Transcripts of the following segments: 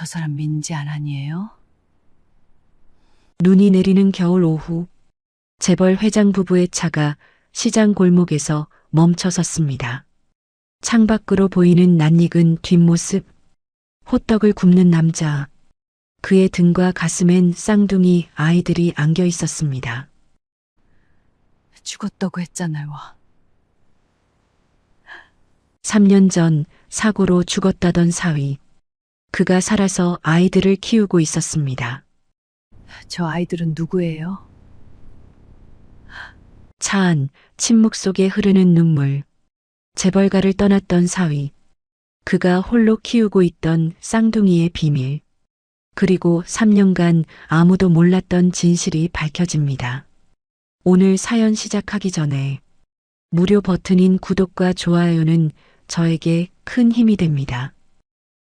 저 사람 민지 안 아니에요? 눈이 내리는 겨울 오후, 재벌 회장 부부의 차가 시장 골목에서 멈춰 섰습니다. 창밖으로 보이는 낯익은 뒷모습, 호떡을 굽는 남자, 그의 등과 가슴엔 쌍둥이 아이들이 안겨 있었습니다. 죽었다고 했잖아요. 3년 전 사고로 죽었다던 사위, 그가 살아서 아이들을 키우고 있었습니다. 저 아이들은 누구예요? 차 안 침묵 속에 흐르는 눈물, 재벌가를 떠났던 사위, 그가 홀로 키우고 있던 쌍둥이의 비밀, 그리고 3년간 아무도 몰랐던 진실이 밝혀집니다. 오늘 사연 시작하기 전에 무료 버튼인 구독과 좋아요는 저에게 큰 힘이 됩니다.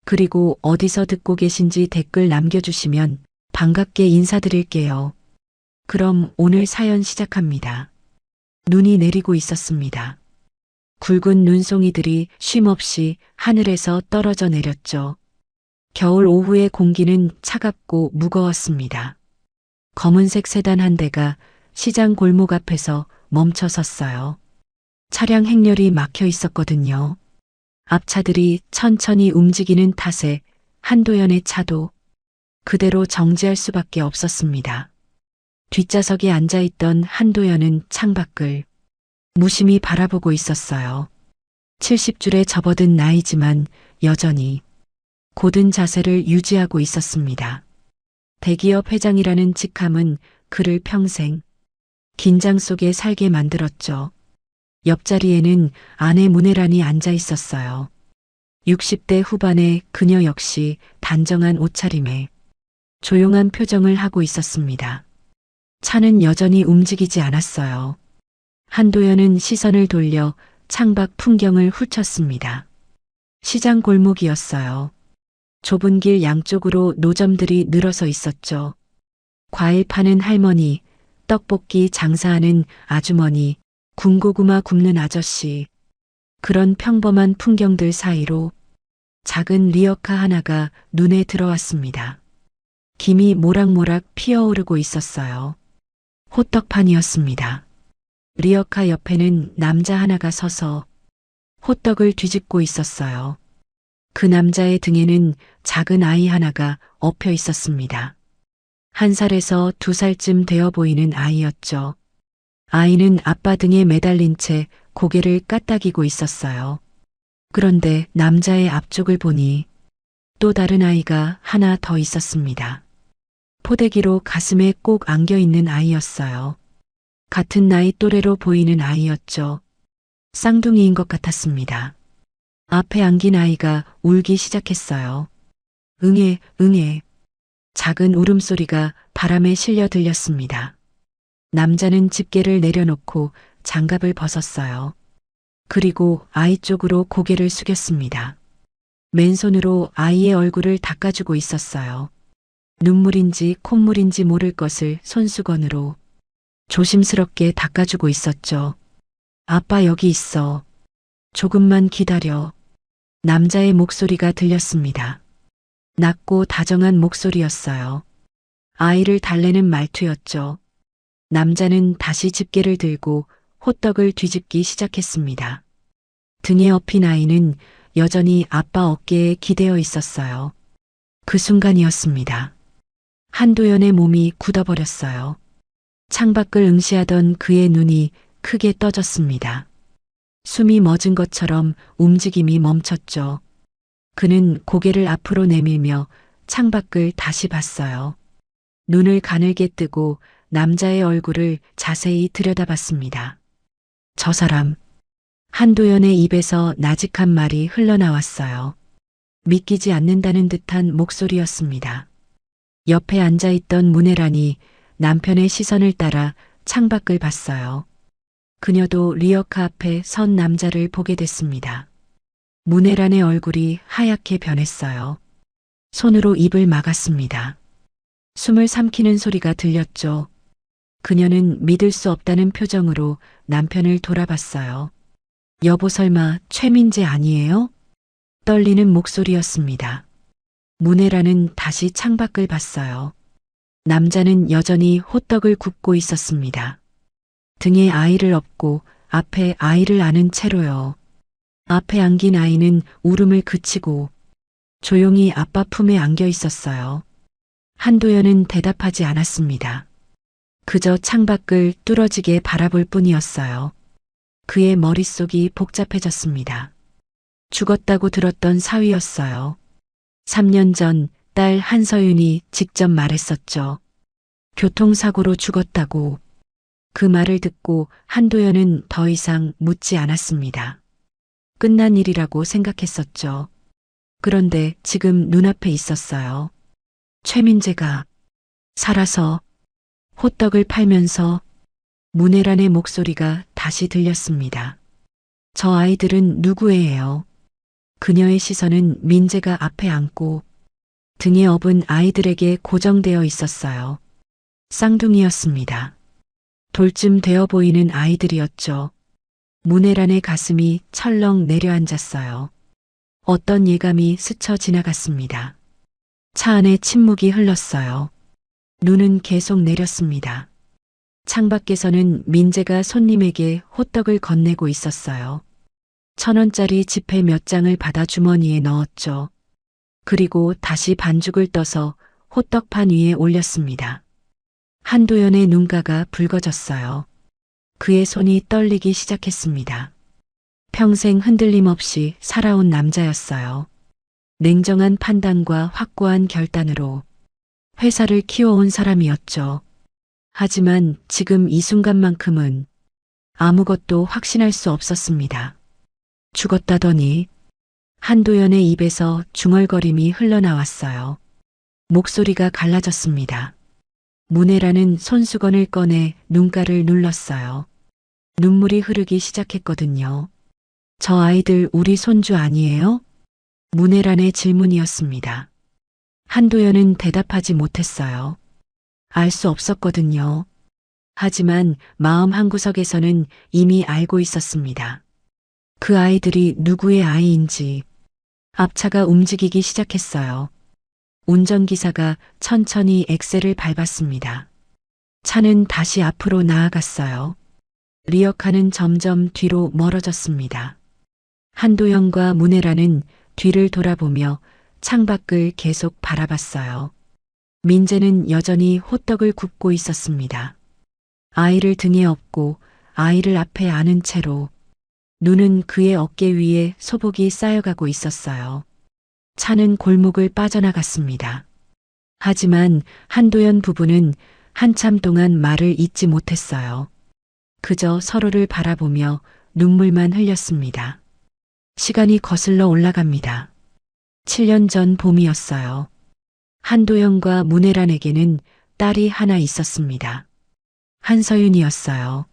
그리고 어디서 듣고 계신지 댓글 남겨주시면 반갑게 인사드릴게요. 그럼 오늘 사연 시작합니다. 눈이 내리고 있었습니다. 굵은 눈송이들이 쉼없이 하늘에서 떨어져 내렸죠. 겨울 오후의 공기는 차갑고 무거웠습니다. 검은색 세단 한 대가 시장 골목 앞에서 멈춰 섰어요. 차량 행렬이 막혀 있었거든요. 앞차들이 천천히 움직이는 탓에 한도연의 차도 그대로 정지할 수밖에 없었습니다. 뒷좌석에 앉아있던 한도연은 창밖을 무심히 바라보고 있었어요. 70줄에 접어든 나이지만 여전히 고든 자세를 유지하고 있었습니다. 대기업 회장이라는 직함은 그를 평생 긴장 속에 살게 만들었죠. 옆자리에는 아내 문혜란이 앉아 있었어요. 60대 후반의 그녀 역시 단정한 옷차림에 조용한 표정을 하고 있었습니다. 차는 여전히 움직이지 않았어요. 한도연은 시선을 돌려 창밖 풍경을 훑었습니다. 시장 골목이었어요. 좁은 길 양쪽으로 노점들이 늘어서 있었죠. 과일 파는 할머니, 떡볶이 장사하는 아주머니, 군고구마 굽는 아저씨. 그런 평범한 풍경들 사이로 작은 리어카 하나가 눈에 들어왔습니다. 김이 모락모락 피어오르고 있었어요. 호떡판이었습니다. 리어카 옆에는 남자 하나가 서서 호떡을 뒤집고 있었어요. 그 남자의 등에는 작은 아이 하나가 엎여 있었습니다. 1살에서 2살쯤 되어 보이는 아이였죠. 아이는 아빠 등에 매달린 채 고개를 까딱이고 있었어요. 그런데 남자의 앞쪽을 보니 또 다른 아이가 하나 더 있었습니다. 포대기로 가슴에 꼭 안겨 있는 아이였어요. 같은 나이 또래로 보이는 아이였죠. 쌍둥이인 것 같았습니다. 앞에 안긴 아이가 울기 시작했어요. 응애, 응애. 작은 울음소리가 바람에 실려 들렸습니다. 남자는 집게를 내려놓고 장갑을 벗었어요. 그리고 아이 쪽으로 고개를 숙였습니다. 맨손으로 아이의 얼굴을 닦아주고 있었어요. 눈물인지 콧물인지 모를 것을 손수건으로 조심스럽게 닦아주고 있었죠. 아빠 여기 있어. 조금만 기다려. 남자의 목소리가 들렸습니다. 낮고 다정한 목소리였어요. 아이를 달래는 말투였죠. 남자는 다시 집게를 들고 호떡을 뒤집기 시작했습니다. 등에 업힌 아이는 여전히 아빠 어깨에 기대어 있었어요. 그 순간이었습니다. 한도연의 몸이 굳어버렸어요. 창밖을 응시하던 그의 눈이 크게 떠졌습니다. 숨이 멎은 것처럼 움직임이 멈췄죠. 그는 고개를 앞으로 내밀며 창밖을 다시 봤어요. 눈을 가늘게 뜨고 남자의 얼굴을 자세히 들여다봤습니다. 저 사람. 한도연의 입에서 나직한 말이 흘러나왔어요. 믿기지 않는다는 듯한 목소리였습니다. 옆에 앉아있던 문혜란이 남편의 시선을 따라 창밖을 봤어요. 그녀도 리어카 앞에 선 남자를 보게 됐습니다. 문혜란의 얼굴이 하얗게 변했어요. 손으로 입을 막았습니다. 숨을 삼키는 소리가 들렸죠. 그녀는 믿을 수 없다는 표정으로 남편을 돌아봤어요. 여보 설마 최민재 아니에요? 떨리는 목소리였습니다. 문혜라는 다시 창밖을 봤어요. 남자는 여전히 호떡을 굽고 있었습니다. 등에 아이를 업고 앞에 아이를 안은 채로요. 앞에 안긴 아이는 울음을 그치고 조용히 아빠 품에 안겨 있었어요. 한도연은 대답하지 않았습니다. 그저 창밖을 뚫어지게 바라볼 뿐이었어요. 그의 머릿속이 복잡해졌습니다. 죽었다고 들었던 사위였어요. 3년 전 딸 한서윤이 직접 말했었죠. 교통사고로 죽었다고. 그 말을 듣고 한도연은 더 이상 묻지 않았습니다. 끝난 일이라고 생각했었죠. 그런데 지금 눈앞에 있었어요. 최민재가 살아서 호떡을 팔면서 문혜란의 목소리가 다시 들렸습니다. 저 아이들은 누구예요? 그녀의 시선은 민재가 앞에 앉고 등에 업은 아이들에게 고정되어 있었어요. 쌍둥이였습니다. 돌쯤 되어 보이는 아이들이었죠. 문혜란의 가슴이 철렁 내려앉았어요. 어떤 예감이 스쳐 지나갔습니다. 차 안에 침묵이 흘렀어요. 눈은 계속 내렸습니다. 창밖에서는 민재가 손님에게 호떡을 건네고 있었어요. 1,000원짜리 지폐 몇 장을 받아 주머니에 넣었죠. 그리고 다시 반죽을 떠서 호떡판 위에 올렸습니다. 한도연의 눈가가 붉어졌어요. 그의 손이 떨리기 시작했습니다. 평생 흔들림 없이 살아온 남자였어요. 냉정한 판단과 확고한 결단으로 회사를 키워온 사람이었죠. 하지만 지금 이 순간만큼은 아무것도 확신할 수 없었습니다. 죽었다더니 한도연의 입에서 중얼거림이 흘러나왔어요. 목소리가 갈라졌습니다. 문혜라는 손수건을 꺼내 눈가를 눌렀어요. 눈물이 흐르기 시작했거든요. 저 아이들 우리 손주 아니에요? 문혜란의 질문이었습니다. 한도연은 대답하지 못했어요. 알 수 없었거든요. 하지만 마음 한구석에서는 이미 알고 있었습니다. 그 아이들이 누구의 아이인지. 앞차가 움직이기 시작했어요. 운전기사가 천천히 엑셀을 밟았습니다. 차는 다시 앞으로 나아갔어요. 리어카는 점점 뒤로 멀어졌습니다. 한도연과 문혜라는 뒤를 돌아보며 창밖을 계속 바라봤어요. 민재는 여전히 호떡을 굽고 있었습니다. 아이를 등에 업고 아이를 앞에 안은 채로 눈은 그의 어깨 위에 소복이 쌓여가고 있었어요. 차는 골목을 빠져나갔습니다. 하지만 한도연 부부는 한참 동안 말을 잇지 못했어요. 그저 서로를 바라보며 눈물만 흘렸습니다. 시간이 거슬러 올라갑니다. 7년 전 봄이었어요. 한도연과 문혜란에게는 딸이 하나 있었습니다. 한서윤이었어요.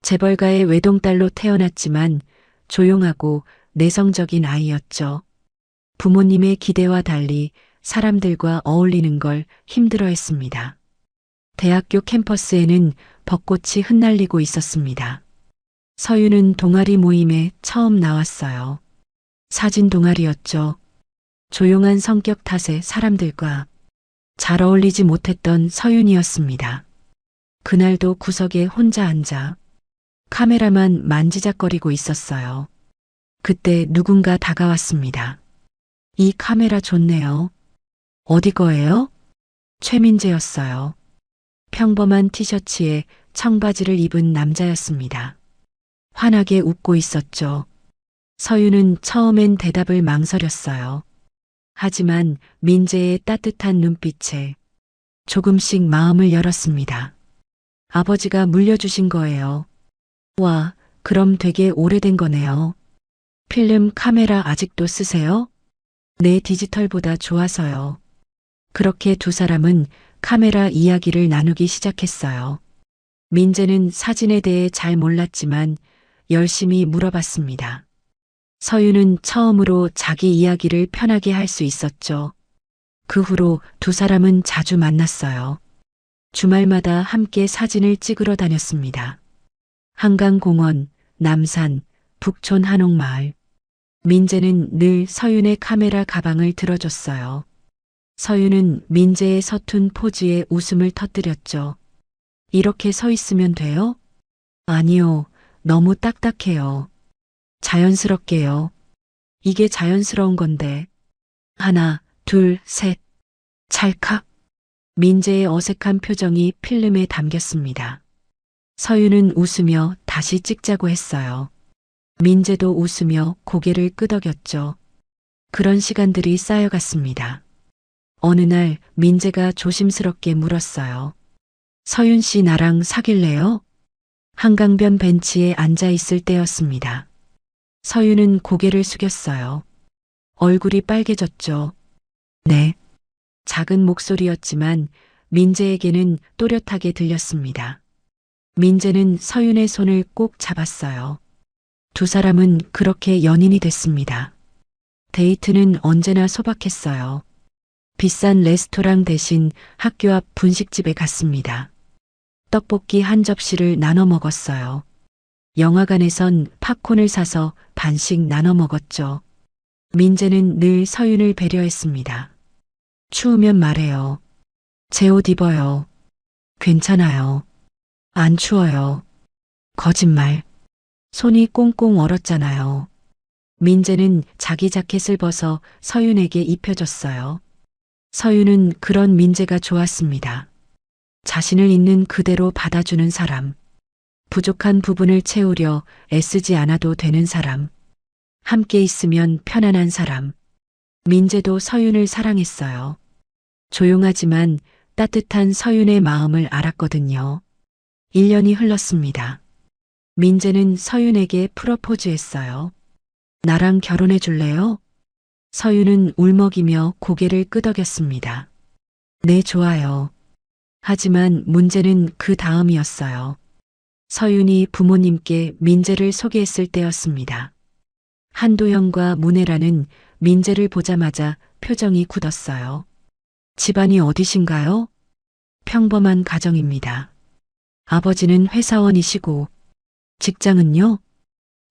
재벌가의 외동딸로 태어났지만 조용하고 내성적인 아이였죠. 부모님의 기대와 달리 사람들과 어울리는 걸 힘들어했습니다. 대학교 캠퍼스에는 벚꽃이 흩날리고 있었습니다. 서윤은 동아리 모임에 처음 나왔어요. 사진 동아리였죠. 조용한 성격 탓에 사람들과 잘 어울리지 못했던 서윤이었습니다. 그날도 구석에 혼자 앉아 카메라만 만지작거리고 있었어요. 그때 누군가 다가왔습니다. 이 카메라 좋네요. 어디 거예요? 최민재였어요. 평범한 티셔츠에 청바지를 입은 남자였습니다. 환하게 웃고 있었죠. 서윤은 처음엔 대답을 망설였어요. 하지만 민재의 따뜻한 눈빛에 조금씩 마음을 열었습니다. 아버지가 물려주신 거예요. 와, 그럼 되게 오래된 거네요. 필름 카메라 아직도 쓰세요? 네, 디지털보다 좋아서요. 그렇게 두 사람은 카메라 이야기를 나누기 시작했어요. 민재는 사진에 대해 잘 몰랐지만 열심히 물어봤습니다. 서윤은 처음으로 자기 이야기를 편하게 할 수 있었죠. 그 후로 두 사람은 자주 만났어요. 주말마다 함께 사진을 찍으러 다녔습니다. 한강공원, 남산, 북촌 한옥마을. 민재는 늘 서윤의 카메라 가방을 들어줬어요. 서윤은 민재의 서툰 포즈에 웃음을 터뜨렸죠. 이렇게 서 있으면 돼요? 아니요. 너무 딱딱해요. 자연스럽게요. 이게 자연스러운 건데. 하나, 둘, 셋. 찰칵. 민재의 어색한 표정이 필름에 담겼습니다. 서윤은 웃으며 다시 찍자고 했어요. 민재도 웃으며 고개를 끄덕였죠. 그런 시간들이 쌓여갔습니다. 어느 날 민재가 조심스럽게 물었어요. 서윤 씨 나랑 사귈래요? 한강변 벤치에 앉아 있을 때였습니다. 서윤은 고개를 숙였어요. 얼굴이 빨개졌죠. 네. 작은 목소리였지만 민재에게는 또렷하게 들렸습니다. 민재는 서윤의 손을 꼭 잡았어요. 두 사람은 그렇게 연인이 됐습니다. 데이트는 언제나 소박했어요. 비싼 레스토랑 대신 학교 앞 분식집에 갔습니다. 떡볶이 한 접시를 나눠 먹었어요. 영화관에선 팝콘을 사서 반씩 나눠 먹었죠. 민재는 늘 서윤을 배려했습니다. 추우면 말해요. 제 옷 입어요. 괜찮아요. 안 추워요. 거짓말. 손이 꽁꽁 얼었잖아요. 민재는 자기 자켓을 벗어 서윤에게 입혀줬어요. 서윤은 그런 민재가 좋았습니다. 자신을 있는 그대로 받아주는 사람. 부족한 부분을 채우려 애쓰지 않아도 되는 사람. 함께 있으면 편안한 사람. 민재도 서윤을 사랑했어요. 조용하지만 따뜻한 서윤의 마음을 알았거든요. 1년이 흘렀습니다. 민재는 서윤에게 프로포즈했어요. 나랑 결혼해 줄래요? 서윤은 울먹이며 고개를 끄덕였습니다. 네, 좋아요. 하지만 문제는 그 다음이었어요. 서윤이 부모님께 민재를 소개했을 때였습니다. 한도영과 문혜라는 민재를 보자마자 표정이 굳었어요. 집안이 어디신가요? 평범한 가정입니다. 아버지는 회사원이시고, 직장은요?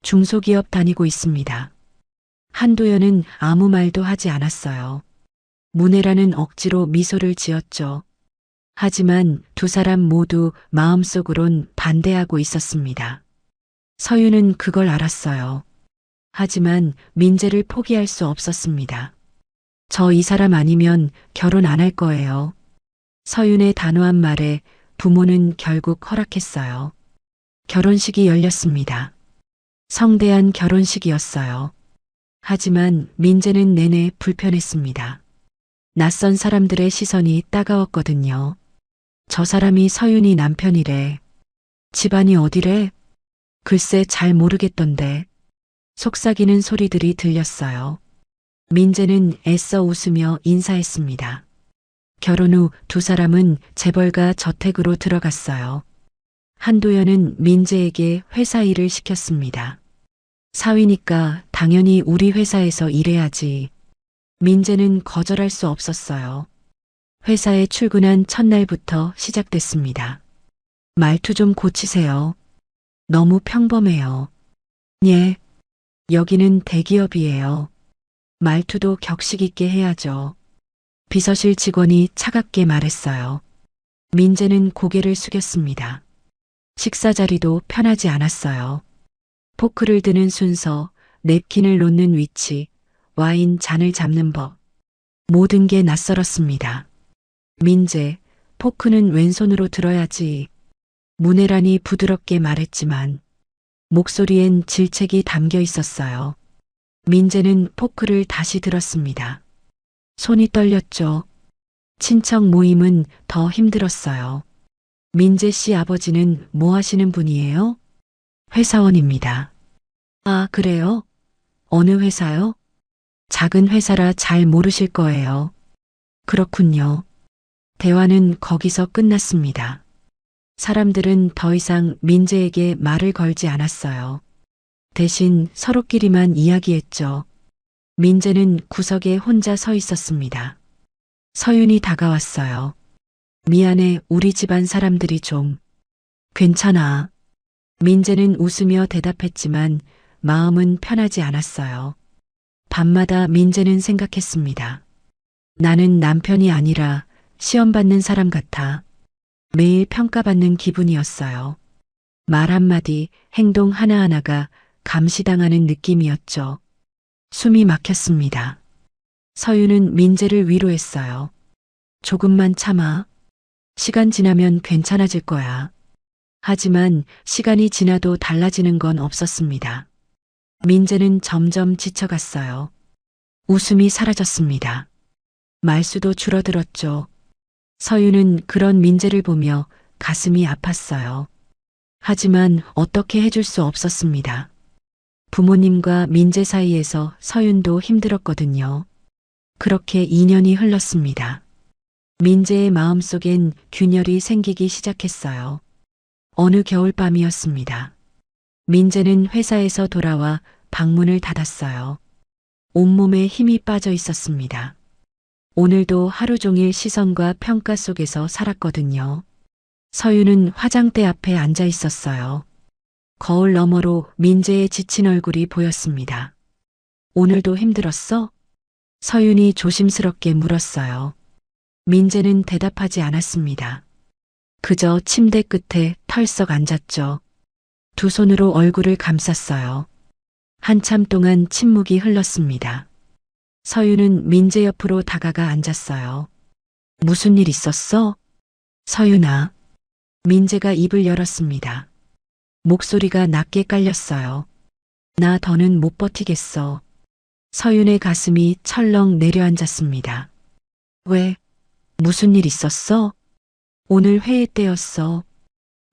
중소기업 다니고 있습니다. 한도연은 아무 말도 하지 않았어요. 문혜라는 억지로 미소를 지었죠. 하지만 두 사람 모두 마음속으론 반대하고 있었습니다. 서윤은 그걸 알았어요. 하지만 민재를 포기할 수 없었습니다. 저 이 사람 아니면 결혼 안 할 거예요. 서윤의 단호한 말에 부모는 결국 허락했어요. 결혼식이 열렸습니다. 성대한 결혼식이었어요. 하지만 민재는 내내 불편했습니다. 낯선 사람들의 시선이 따가웠거든요. 저 사람이 서윤이 남편이래. 집안이 어디래? 글쎄 잘 모르겠던데. 속삭이는 소리들이 들렸어요. 민재는 애써 웃으며 인사했습니다. 결혼 후 두 사람은 재벌가 저택으로 들어갔어요. 한도연은 민재에게 회사 일을 시켰습니다. 사위니까 당연히 우리 회사에서 일해야지. 민재는 거절할 수 없었어요. 회사에 출근한 첫날부터 시작됐습니다. 말투 좀 고치세요. 너무 평범해요. 예. 여기는 대기업이에요. 말투도 격식 있게 해야죠. 비서실 직원이 차갑게 말했어요. 민재는 고개를 숙였습니다. 식사 자리도 편하지 않았어요. 포크를 드는 순서, 냅킨을 놓는 위치, 와인 잔을 잡는 법. 모든 게 낯설었습니다. 민재, 포크는 왼손으로 들어야지. 문혜란이 부드럽게 말했지만 목소리엔 질책이 담겨 있었어요. 민재는 포크를 다시 들었습니다. 손이 떨렸죠. 친척 모임은 더 힘들었어요. 민재 씨 아버지는 뭐 하시는 분이에요? 회사원입니다. 아, 그래요? 어느 회사요? 작은 회사라 잘 모르실 거예요. 그렇군요. 대화는 거기서 끝났습니다. 사람들은 더 이상 민재에게 말을 걸지 않았어요. 대신 서로끼리만 이야기했죠. 민재는 구석에 혼자 서 있었습니다. 서윤이 다가왔어요. 미안해, 우리 집안 사람들이 좀. 괜찮아. 민재는 웃으며 대답했지만 마음은 편하지 않았어요. 밤마다 민재는 생각했습니다. 나는 남편이 아니라 시험 받는 사람 같아. 매일 평가받는 기분이었어요. 말 한마디, 행동 하나하나가 감시당하는 느낌이었죠. 숨이 막혔습니다. 서유는 민재를 위로했어요. 조금만 참아. 시간 지나면 괜찮아질 거야. 하지만 시간이 지나도 달라지는 건 없었습니다. 민재는 점점 지쳐갔어요. 웃음이 사라졌습니다. 말수도 줄어들었죠. 서유는 그런 민재를 보며 가슴이 아팠어요. 하지만 어떻게 해줄 수 없었습니다. 부모님과 민재 사이에서 서윤도 힘들었거든요. 그렇게 2년이 흘렀습니다. 민재의 마음속엔 균열이 생기기 시작했어요. 어느 겨울밤이었습니다. 민재는 회사에서 돌아와 방문을 닫았어요. 온몸에 힘이 빠져 있었습니다. 오늘도 하루 종일 시선과 평가 속에서 살았거든요. 서유는 화장대 앞에 앉아 있었어요. 거울 너머로 민재의 지친 얼굴이 보였습니다. 오늘도 힘들었어? 서윤이 조심스럽게 물었어요. 민재는 대답하지 않았습니다. 그저 침대 끝에 털썩 앉았죠. 두 손으로 얼굴을 감쌌어요. 한참 동안 침묵이 흘렀습니다. 서윤은 민재 옆으로 다가가 앉았어요. 무슨 일 있었어? 서윤아. 민재가 입을 열었습니다. 목소리가 낮게 깔렸어요. 나 더는 못 버티겠어. 서윤의 가슴이 철렁 내려앉았습니다. 왜? 무슨 일 있었어? 오늘 회의 때였어.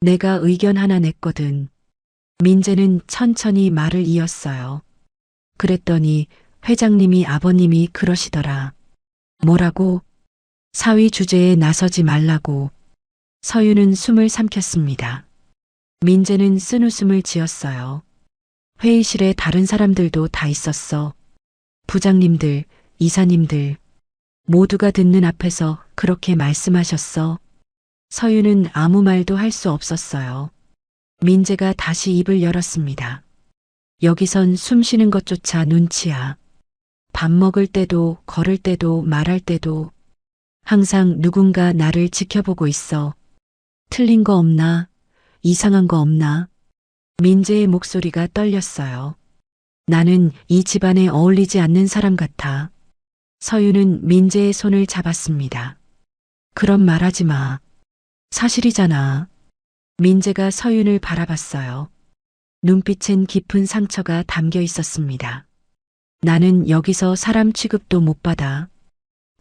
내가 의견 하나 냈거든. 민재는 천천히 말을 이었어요. 그랬더니 회장님이 아버님이 그러시더라. 뭐라고? 사위 주제에 나서지 말라고. 서유는 숨을 삼켰습니다. 민재는 쓴웃음을 지었어요. 회의실에 다른 사람들도 다 있었어. 부장님들, 이사님들, 모두가 듣는 앞에서 그렇게 말씀하셨어. 서유는 아무 말도 할 수 없었어요. 민재가 다시 입을 열었습니다. 여기선 숨 쉬는 것조차 눈치야. 밥 먹을 때도, 걸을 때도, 말할 때도 항상 누군가 나를 지켜보고 있어. 틀린 거 없나? 이상한 거 없나? 민재의 목소리가 떨렸어요. 나는 이 집안에 어울리지 않는 사람 같아. 서유는 민재의 손을 잡았습니다. 그런 말 하지 마. 사실이잖아. 민재가 서윤을 바라봤어요. 눈빛엔 깊은 상처가 담겨 있었습니다. 나는 여기서 사람 취급도 못 받아.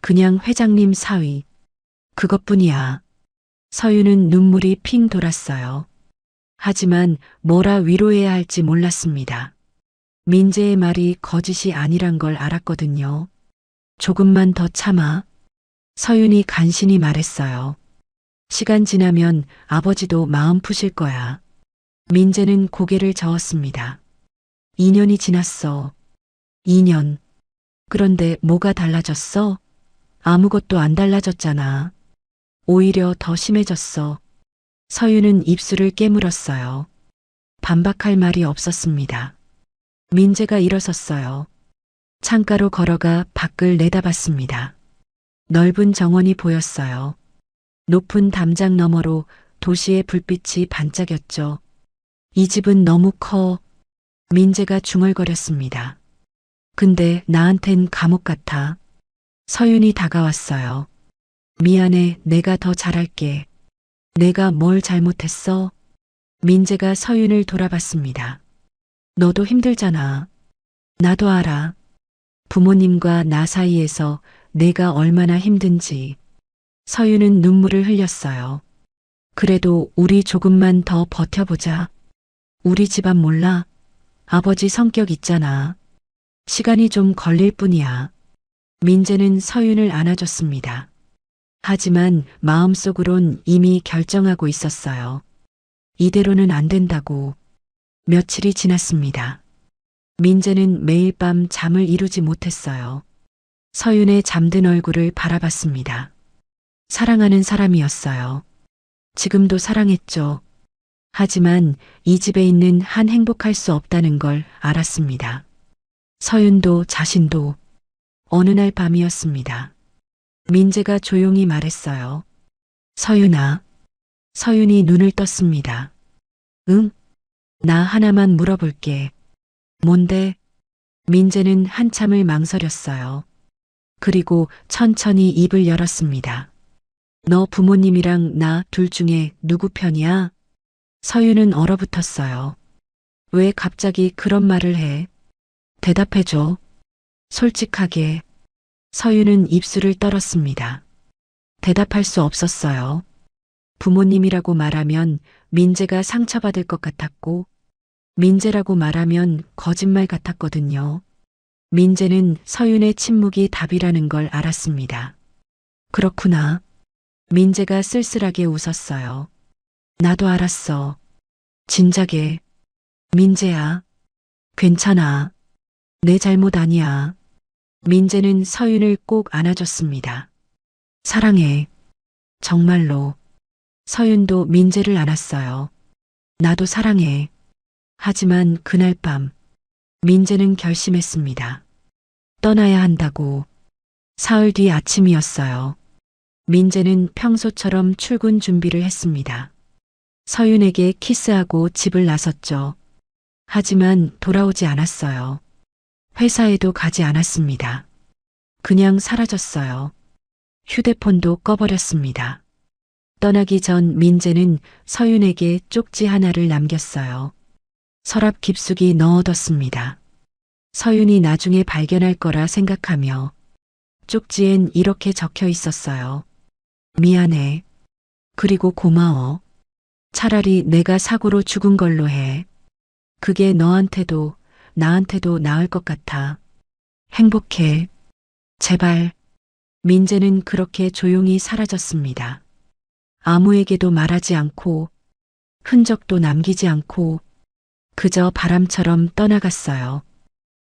그냥 회장님 사위. 그것뿐이야. 서윤은 눈물이 핑 돌았어요. 하지만 뭐라 위로해야 할지 몰랐습니다. 민재의 말이 거짓이 아니란 걸 알았거든요. 조금만 더 참아. 서윤이 간신히 말했어요. 시간 지나면 아버지도 마음 푸실 거야. 민재는 고개를 저었습니다. 2년이 지났어. 2년. 그런데 뭐가 달라졌어? 아무것도 안 달라졌잖아. 오히려 더 심해졌어. 서유는 입술을 깨물었어요. 반박할 말이 없었습니다. 민재가 일어섰어요. 창가로 걸어가 밖을 내다봤습니다. 넓은 정원이 보였어요. 높은 담장 너머로 도시의 불빛이 반짝였죠. 이 집은 너무 커. 민재가 중얼거렸습니다. 근데 나한텐 감옥 같아. 서윤이 다가왔어요. 미안해, 내가 더 잘할게. 내가 뭘 잘못했어? 민재가 서윤을 돌아봤습니다. 너도 힘들잖아. 나도 알아. 부모님과 나 사이에서 내가 얼마나 힘든지. 서윤은 눈물을 흘렸어요. 그래도 우리 조금만 더 버텨보자. 우리 집안 몰라? 아버지 성격 있잖아. 시간이 좀 걸릴 뿐이야. 민재는 서윤을 안아줬습니다. 하지만 마음속으론 이미 결정하고 있었어요. 이대로는 안 된다고. 며칠이 지났습니다. 민재는 매일 밤 잠을 이루지 못했어요. 서윤의 잠든 얼굴을 바라봤습니다. 사랑하는 사람이었어요. 지금도 사랑했죠. 하지만 이 집에 있는 한 행복할 수 없다는 걸 알았습니다. 서윤도 자신도. 어느 날 밤이었습니다. 민재가 조용히 말했어요. 서윤아. 서윤이 눈을 떴습니다. 응? 나 하나만 물어볼게. 뭔데? 민재는 한참을 망설였어요. 그리고 천천히 입을 열었습니다. 너 부모님이랑 나 둘 중에 누구 편이야? 서윤은 얼어붙었어요. 왜 갑자기 그런 말을 해? 대답해줘. 솔직하게. 서윤은 입술을 떨었습니다. 대답할 수 없었어요. 부모님이라고 말하면 민재가 상처받을 것 같았고, 민재라고 말하면 거짓말 같았거든요. 민재는 서윤의 침묵이 답이라는 걸 알았습니다. 그렇구나. 민재가 쓸쓸하게 웃었어요. 나도 알았어. 진작에. 민재야. 괜찮아. 내 잘못 아니야. 민재는 서윤을 꼭 안아줬습니다. 사랑해. 정말로. 서윤도 민재를 안았어요. 나도 사랑해. 하지만 그날 밤, 민재는 결심했습니다. 떠나야 한다고. 사흘 뒤 아침이었어요. 민재는 평소처럼 출근 준비를 했습니다. 서윤에게 키스하고 집을 나섰죠. 하지만 돌아오지 않았어요. 회사에도 가지 않았습니다. 그냥 사라졌어요. 휴대폰도 꺼버렸습니다. 떠나기 전 민재는 서윤에게 쪽지 하나를 남겼어요. 서랍 깊숙이 넣어뒀습니다. 서윤이 나중에 발견할 거라 생각하며 쪽지엔 이렇게 적혀 있었어요. 미안해. 그리고 고마워. 차라리 내가 사고로 죽은 걸로 해. 그게 너한테도 나한테도 나을 것 같아. 행복해. 제발. 민재는 그렇게 조용히 사라졌습니다. 아무에게도 말하지 않고 흔적도 남기지 않고 그저 바람처럼 떠나갔어요.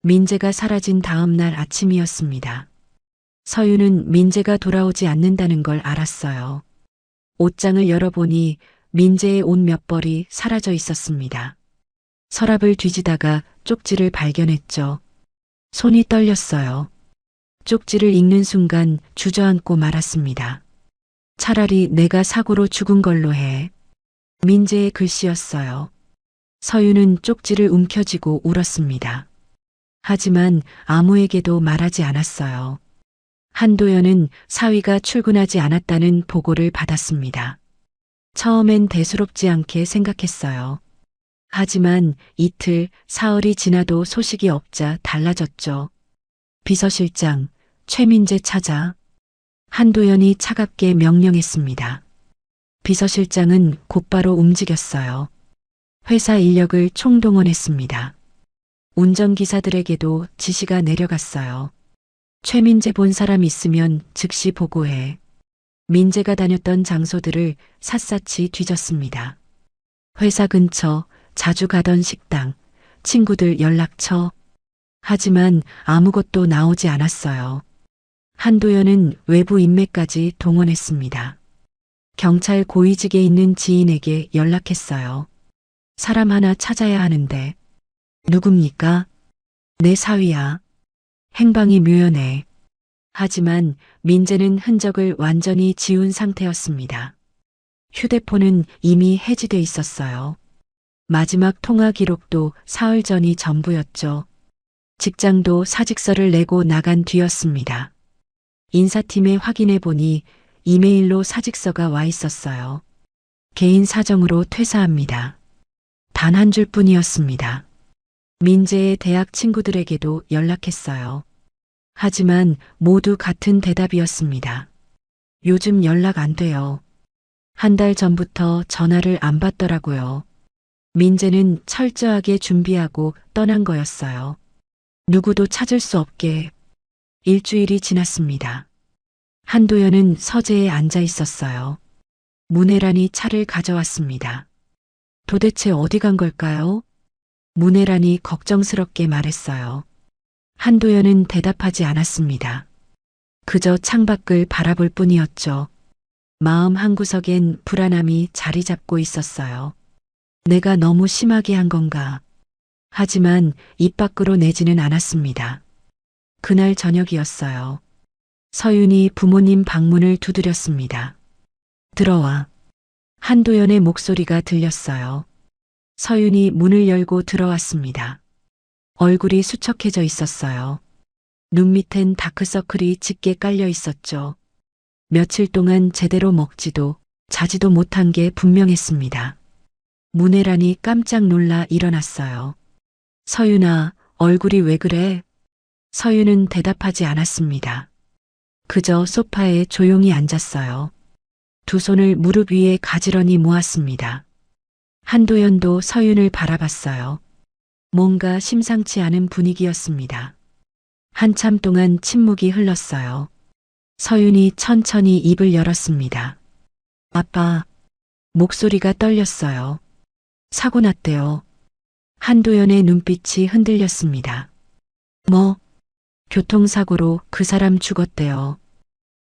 민재가 사라진 다음 날 아침이었습니다. 서윤은 민재가 돌아오지 않는다는 걸 알았어요. 옷장을 열어보니 민재의 옷 몇 벌이 사라져 있었습니다. 서랍을 뒤지다가 쪽지를 발견했죠. 손이 떨렸어요. 쪽지를 읽는 순간 주저앉고 말았습니다. 차라리 내가 사고로 죽은 걸로 해. 민재의 글씨였어요. 서윤은 쪽지를 움켜쥐고 울었습니다. 하지만 아무에게도 말하지 않았어요. 한도연은 사위가 출근하지 않았다는 보고를 받았습니다. 처음엔 대수롭지 않게 생각했어요. 하지만 이틀, 사흘이 지나도 소식이 없자 달라졌죠. 비서실장, 최민재 찾아. 한도연이 차갑게 명령했습니다. 비서실장은 곧바로 움직였어요. 회사 인력을 총동원했습니다. 운전기사들에게도 지시가 내려갔어요. 최민재 본 사람 있으면 즉시 보고해. 민재가 다녔던 장소들을 샅샅이 뒤졌습니다. 회사 근처, 자주 가던 식당, 친구들 연락처. 하지만 아무것도 나오지 않았어요. 한도연은 외부 인맥까지 동원했습니다. 경찰 고위직에 있는 지인에게 연락했어요. 사람 하나 찾아야 하는데. 누굽니까? 내 사위야. 행방이 묘연해. 하지만 민재는 흔적을 완전히 지운 상태였습니다. 휴대폰은 이미 해지돼 있었어요. 마지막 통화 기록도 사흘 전이 전부였죠. 직장도 사직서를 내고 나간 뒤였습니다. 인사팀에 확인해 보니 이메일로 사직서가 와 있었어요. 개인 사정으로 퇴사합니다. 단 한 줄뿐이었습니다. 민재의 대학 친구들에게도 연락했어요. 하지만 모두 같은 대답이었습니다. 요즘 연락 안 돼요. 한 달 전부터 전화를 안 받더라고요. 민재는 철저하게 준비하고 떠난 거였어요. 누구도 찾을 수 없게. 일주일이 지났습니다. 한도연은 서재에 앉아 있었어요. 문혜란이 차를 가져왔습니다. 도대체 어디 간 걸까요? 문혜란이 걱정스럽게 말했어요. 한도연은 대답하지 않았습니다. 그저 창밖을 바라볼 뿐이었죠. 마음 한구석엔 불안함이 자리 잡고 있었어요. 내가 너무 심하게 한 건가? 하지만 입 밖으로 내지는 않았습니다. 그날 저녁이었어요. 서윤이 부모님 방문을 두드렸습니다. 들어와. 한도연의 목소리가 들렸어요. 서윤이 문을 열고 들어왔습니다. 얼굴이 수척해져 있었어요. 눈 밑엔 다크서클이 짙게 깔려 있었죠. 며칠 동안 제대로 먹지도 자지도 못한 게 분명했습니다. 문혜란이 깜짝 놀라 일어났어요. 서윤아, 얼굴이 왜 그래? 서윤은 대답하지 않았습니다. 그저 소파에 조용히 앉았어요. 두 손을 무릎 위에 가지런히 모았습니다. 한도연도 서윤을 바라봤어요. 뭔가 심상치 않은 분위기였습니다. 한참 동안 침묵이 흘렀어요. 서윤이 천천히 입을 열었습니다. 아빠, 목소리가 떨렸어요. 사고 났대요. 한도연의 눈빛이 흔들렸습니다. 뭐? 교통사고로 그 사람 죽었대요.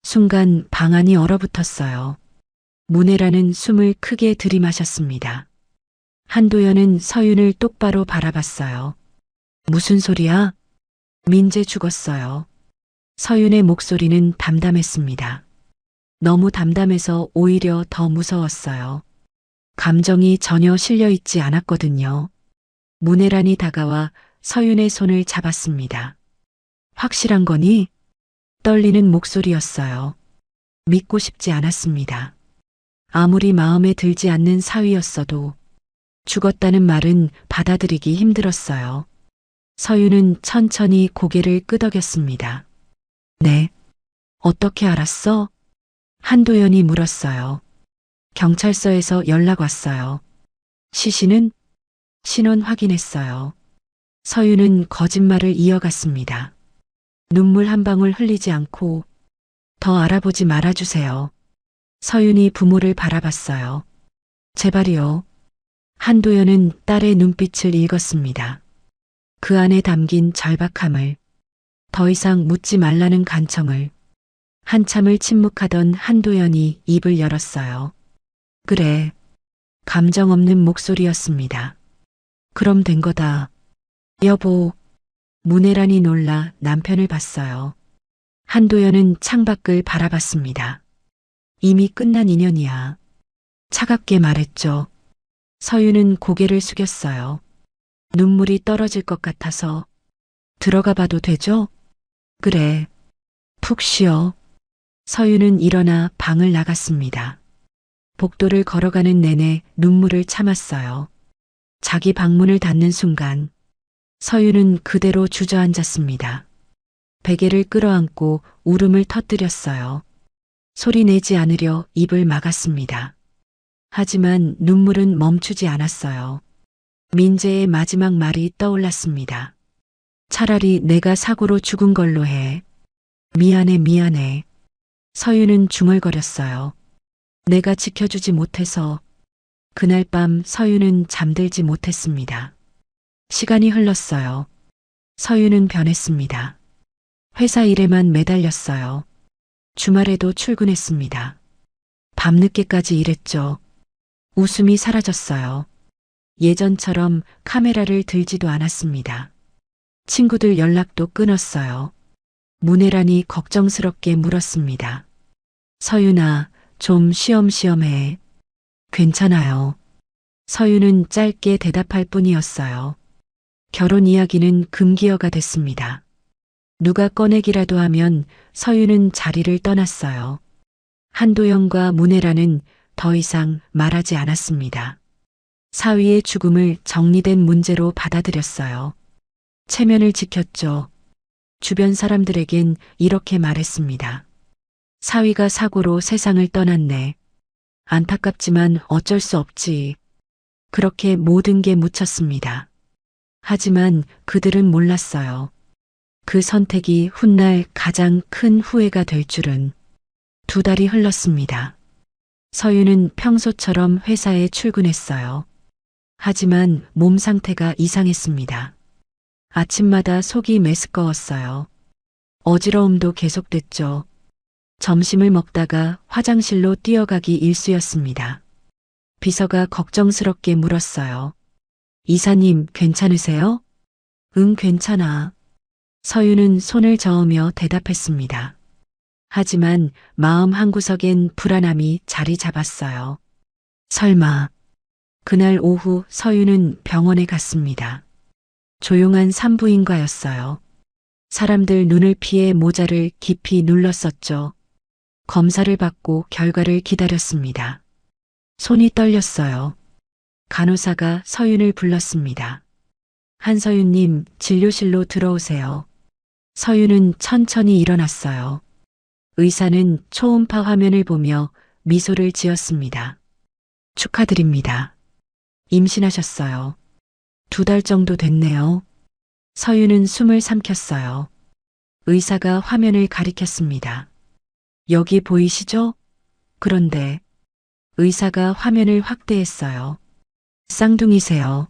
순간 방 안이 얼어붙었어요. 문혜라는 숨을 크게 들이마셨습니다. 한도연은 서윤을 똑바로 바라봤어요. 무슨 소리야? 민재 죽었어요. 서윤의 목소리는 담담했습니다. 너무 담담해서 오히려 더 무서웠어요. 감정이 전혀 실려 있지 않았거든요. 문혜란이 다가와 서윤의 손을 잡았습니다. 확실한 거니? 떨리는 목소리였어요. 믿고 싶지 않았습니다. 아무리 마음에 들지 않는 사위였어도 죽었다는 말은 받아들이기 힘들었어요. 서윤은 천천히 고개를 끄덕였습니다. 네. 어떻게 알았어? 한도연이 물었어요. 경찰서에서 연락 왔어요. 시신은? 신원 확인했어요. 서윤은 거짓말을 이어갔습니다. 눈물 한 방울 흘리지 않고 더 알아보지 말아주세요. 서윤이 부모를 바라봤어요. 제발이요. 한도연은 딸의 눈빛을 읽었습니다. 그 안에 담긴 절박함을, 더 이상 묻지 말라는 간청을. 한참을 침묵하던 한도연이 입을 열었어요. 그래. 감정 없는 목소리였습니다. 그럼 된 거다. 여보. 문혜란이 놀라 남편을 봤어요. 한도연은 창밖을 바라봤습니다. 이미 끝난 인연이야. 차갑게 말했죠. 서윤은 고개를 숙였어요. 눈물이 떨어질 것 같아서. 들어가 봐도 되죠? 그래. 푹 쉬어. 서윤은 일어나 방을 나갔습니다. 복도를 걸어가는 내내 눈물을 참았어요. 자기 방문을 닫는 순간 서윤은 그대로 주저앉았습니다. 베개를 끌어안고 울음을 터뜨렸어요. 소리 내지 않으려 입을 막았습니다. 하지만 눈물은 멈추지 않았어요. 민재의 마지막 말이 떠올랐습니다. 차라리 내가 사고로 죽은 걸로 해. 미안해, 미안해. 서윤은 중얼거렸어요. 내가 지켜주지 못해서. 그날 밤 서윤은 잠들지 못했습니다. 시간이 흘렀어요. 서윤은 변했습니다. 회사 일에만 매달렸어요. 주말에도 출근했습니다. 밤늦게까지 일했죠. 웃음이 사라졌어요. 예전처럼 카메라를 들지도 않았습니다. 친구들 연락도 끊었어요. 문혜란이 걱정스럽게 물었습니다. 서윤아, 좀 쉬엄쉬엄 해. 괜찮아요. 서윤은 짧게 대답할 뿐이었어요. 결혼 이야기는 금기어가 됐습니다. 누가 꺼내기라도 하면 서윤은 자리를 떠났어요. 한도연과 문혜란은 더 이상 말하지 않았습니다. 사위의 죽음을 정리된 문제로 받아들였어요. 체면을 지켰죠. 주변 사람들에겐 이렇게 말했습니다. 사위가 사고로 세상을 떠났네. 안타깝지만 어쩔 수 없지. 그렇게 모든 게 묻혔습니다. 하지만 그들은 몰랐어요. 그 선택이 훗날 가장 큰 후회가 될 줄은. 2달이 흘렀습니다. 서윤은 평소처럼 회사에 출근했어요. 하지만 몸 상태가 이상했습니다. 아침마다 속이 메스꺼웠어요. 어지러움도 계속됐죠. 점심을 먹다가 화장실로 뛰어가기 일쑤였습니다. 비서가 걱정스럽게 물었어요. 이사님, 괜찮으세요? 응, 괜찮아. 서윤은 손을 저으며 대답했습니다. 하지만 마음 한구석엔 불안함이 자리 잡았어요. 설마. 그날 오후 서윤은 병원에 갔습니다. 조용한 산부인과였어요. 사람들 눈을 피해 모자를 깊이 눌렀었죠. 검사를 받고 결과를 기다렸습니다. 손이 떨렸어요. 간호사가 서윤을 불렀습니다. 한서윤님, 진료실로 들어오세요. 서윤은 천천히 일어났어요. 의사는 초음파 화면을 보며 미소를 지었습니다. 축하드립니다. 임신하셨어요. 2달 정도 됐네요. 서윤은 숨을 삼켰어요. 의사가 화면을 가리켰습니다. 여기 보이시죠? 그런데 의사가 화면을 확대했어요. 쌍둥이세요.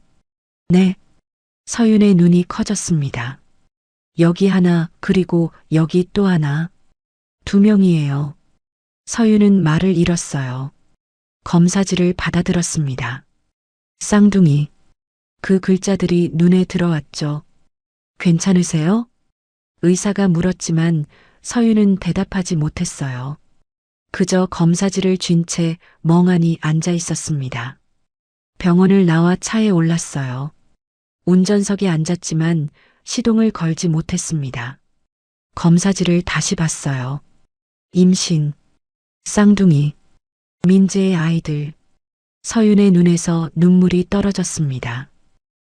네. 서윤의 눈이 커졌습니다. 여기 하나, 그리고 여기 또 하나. 2명이에요. 서윤은 말을 잃었어요. 검사지를 받아들었습니다. 쌍둥이. 그 글자들이 눈에 들어왔죠. 괜찮으세요? 의사가 물었지만 서윤은 대답하지 못했어요. 그저 검사지를 쥔 채 멍하니 앉아 있었습니다. 병원을 나와 차에 올랐어요. 운전석에 앉았지만 시동을 걸지 못했습니다. 검사지를 다시 봤어요. 임신, 쌍둥이, 민재의 아이들. 서윤의 눈에서 눈물이 떨어졌습니다.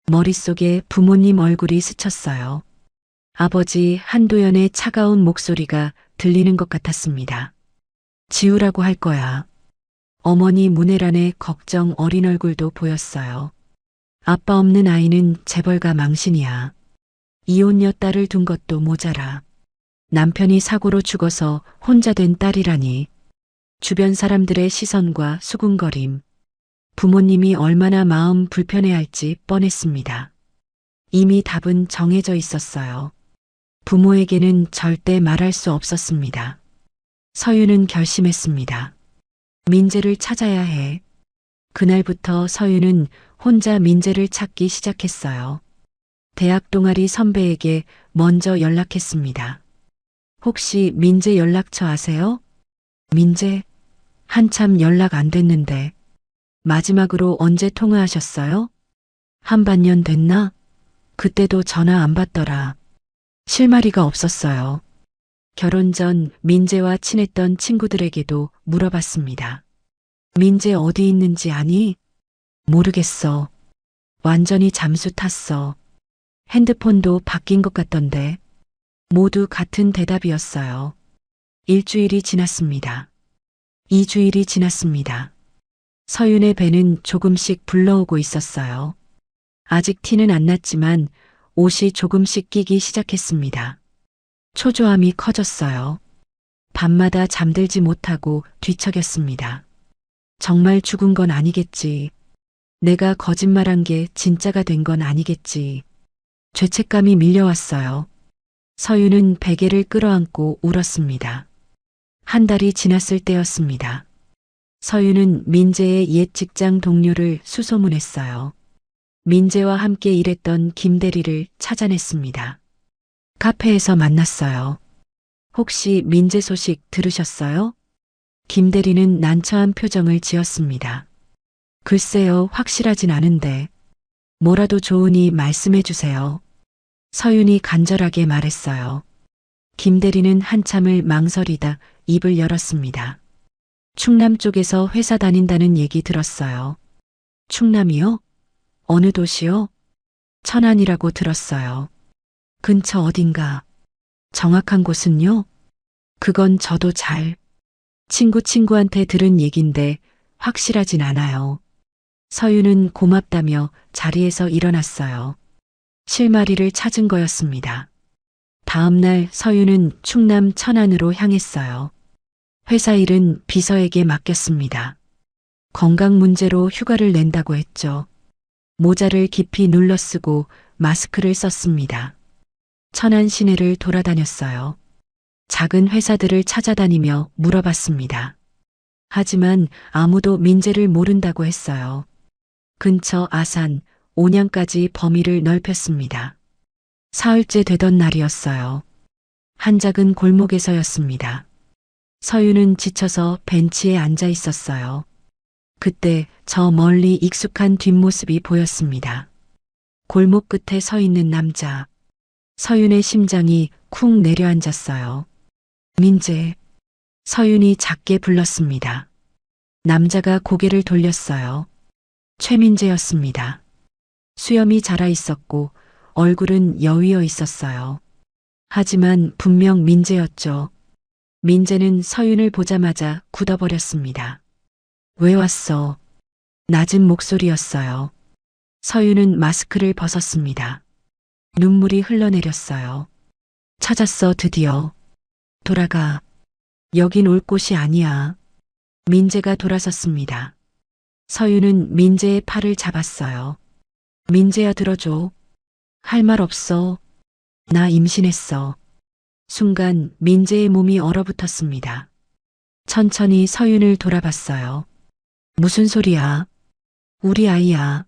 머릿속에 부모님 얼굴이 스쳤어요. 아버지 한도연의 차가운 목소리가 들리는 것 같았습니다. 지우라고 할 거야. 어머니 문혜란의 걱정 어린 얼굴도 보였어요. 아빠 없는 아이는 재벌가 망신이야. 이혼녀 딸을 둔 것도 모자라. 남편이 사고로 죽어서 혼자 된 딸이라니. 주변 사람들의 시선과 수군거림. 부모님이 얼마나 마음 불편해할지 뻔했습니다. 이미 답은 정해져 있었어요. 부모에게는 절대 말할 수 없었습니다. 서윤은 결심했습니다. 민재를 찾아야 해. 그날부터 서윤은 혼자 민재를 찾기 시작했어요. 대학 동아리 선배에게 먼저 연락했습니다. 혹시 민재 연락처 아세요? 민재? 한참 연락 안 됐는데. 마지막으로 언제 통화하셨어요? 한 반년 됐나? 그때도 전화 안 받더라. 실마리가 없었어요. 결혼 전 민재와 친했던 친구들에게도 물어봤습니다. 민재 어디 있는지 아니? 모르겠어. 완전히 잠수 탔어. 핸드폰도 바뀐 것 같던데. 모두 같은 대답이었어요. 일주일이 지났습니다. 2주일이 지났습니다. 서윤의 배는 조금씩 불러오고 있었어요. 아직 티는 안 났지만 옷이 조금씩 끼기 시작했습니다. 초조함이 커졌어요. 밤마다 잠들지 못하고 뒤척였습니다. 정말 죽은 건 아니겠지. 내가 거짓말한 게 진짜가 된 건 아니겠지. 죄책감이 밀려왔어요. 서윤은 베개를 끌어안고 울었습니다. 1달이 지났을 때였습니다. 서윤은 민재의 옛 직장 동료를 수소문했어요. 민재와 함께 일했던 김대리를 찾아냈습니다. 카페에서 만났어요. 혹시 민재 소식 들으셨어요? 김대리는 난처한 표정을 지었습니다. 글쎄요, 확실하진 않은데. 뭐라도 좋으니 말씀해 주세요. 서윤이 간절하게 말했어요. 김대리는 한참을 망설이다 입을 열었습니다. 충남 쪽에서 회사 다닌다는 얘기 들었어요. 충남이요? 어느 도시요? 천안이라고 들었어요. 근처 어딘가. 정확한 곳은요? 그건 저도 친구한테 들은 얘긴데 확실하진 않아요. 서윤은 고맙다며 자리에서 일어났어요. 실마리를 찾은 거였습니다. 다음 날 서윤은 충남 천안으로 향했어요. 회사 일은 비서에게 맡겼습니다. 건강 문제로 휴가를 낸다고 했죠. 모자를 깊이 눌러 쓰고 마스크를 썼습니다. 천안 시내를 돌아다녔어요. 작은 회사들을 찾아다니며 물어봤습니다. 하지만 아무도 민재를 모른다고 했어요. 근처 아산, 온양까지 범위를 넓혔습니다. 사흘째 되던 날이었어요. 한 작은 골목에서였습니다. 서윤은 지쳐서 벤치에 앉아 있었어요. 그때 저 멀리 익숙한 뒷모습이 보였습니다. 골목 끝에 서 있는 남자. 서윤의 심장이 쿵 내려앉았어요. 민재. 서윤이 작게 불렀습니다. 남자가 고개를 돌렸어요. 최민재였습니다. 수염이 자라 있었고 얼굴은 여위어 있었어요. 하지만 분명 민재였죠. 민재는 서윤을 보자마자 굳어버렸습니다. 왜 왔어? 낮은 목소리였어요. 서윤은 마스크를 벗었습니다. 눈물이 흘러내렸어요. 찾았어, 드디어. 돌아가. 여긴 올 곳이 아니야. 민재가 돌아섰습니다. 서윤은 민재의 팔을 잡았어요. 민재야, 들어줘. 할 말 없어. 나 임신했어. 순간 민재의 몸이 얼어붙었습니다. 천천히 서윤을 돌아봤어요. 무슨 소리야? 우리 아이야.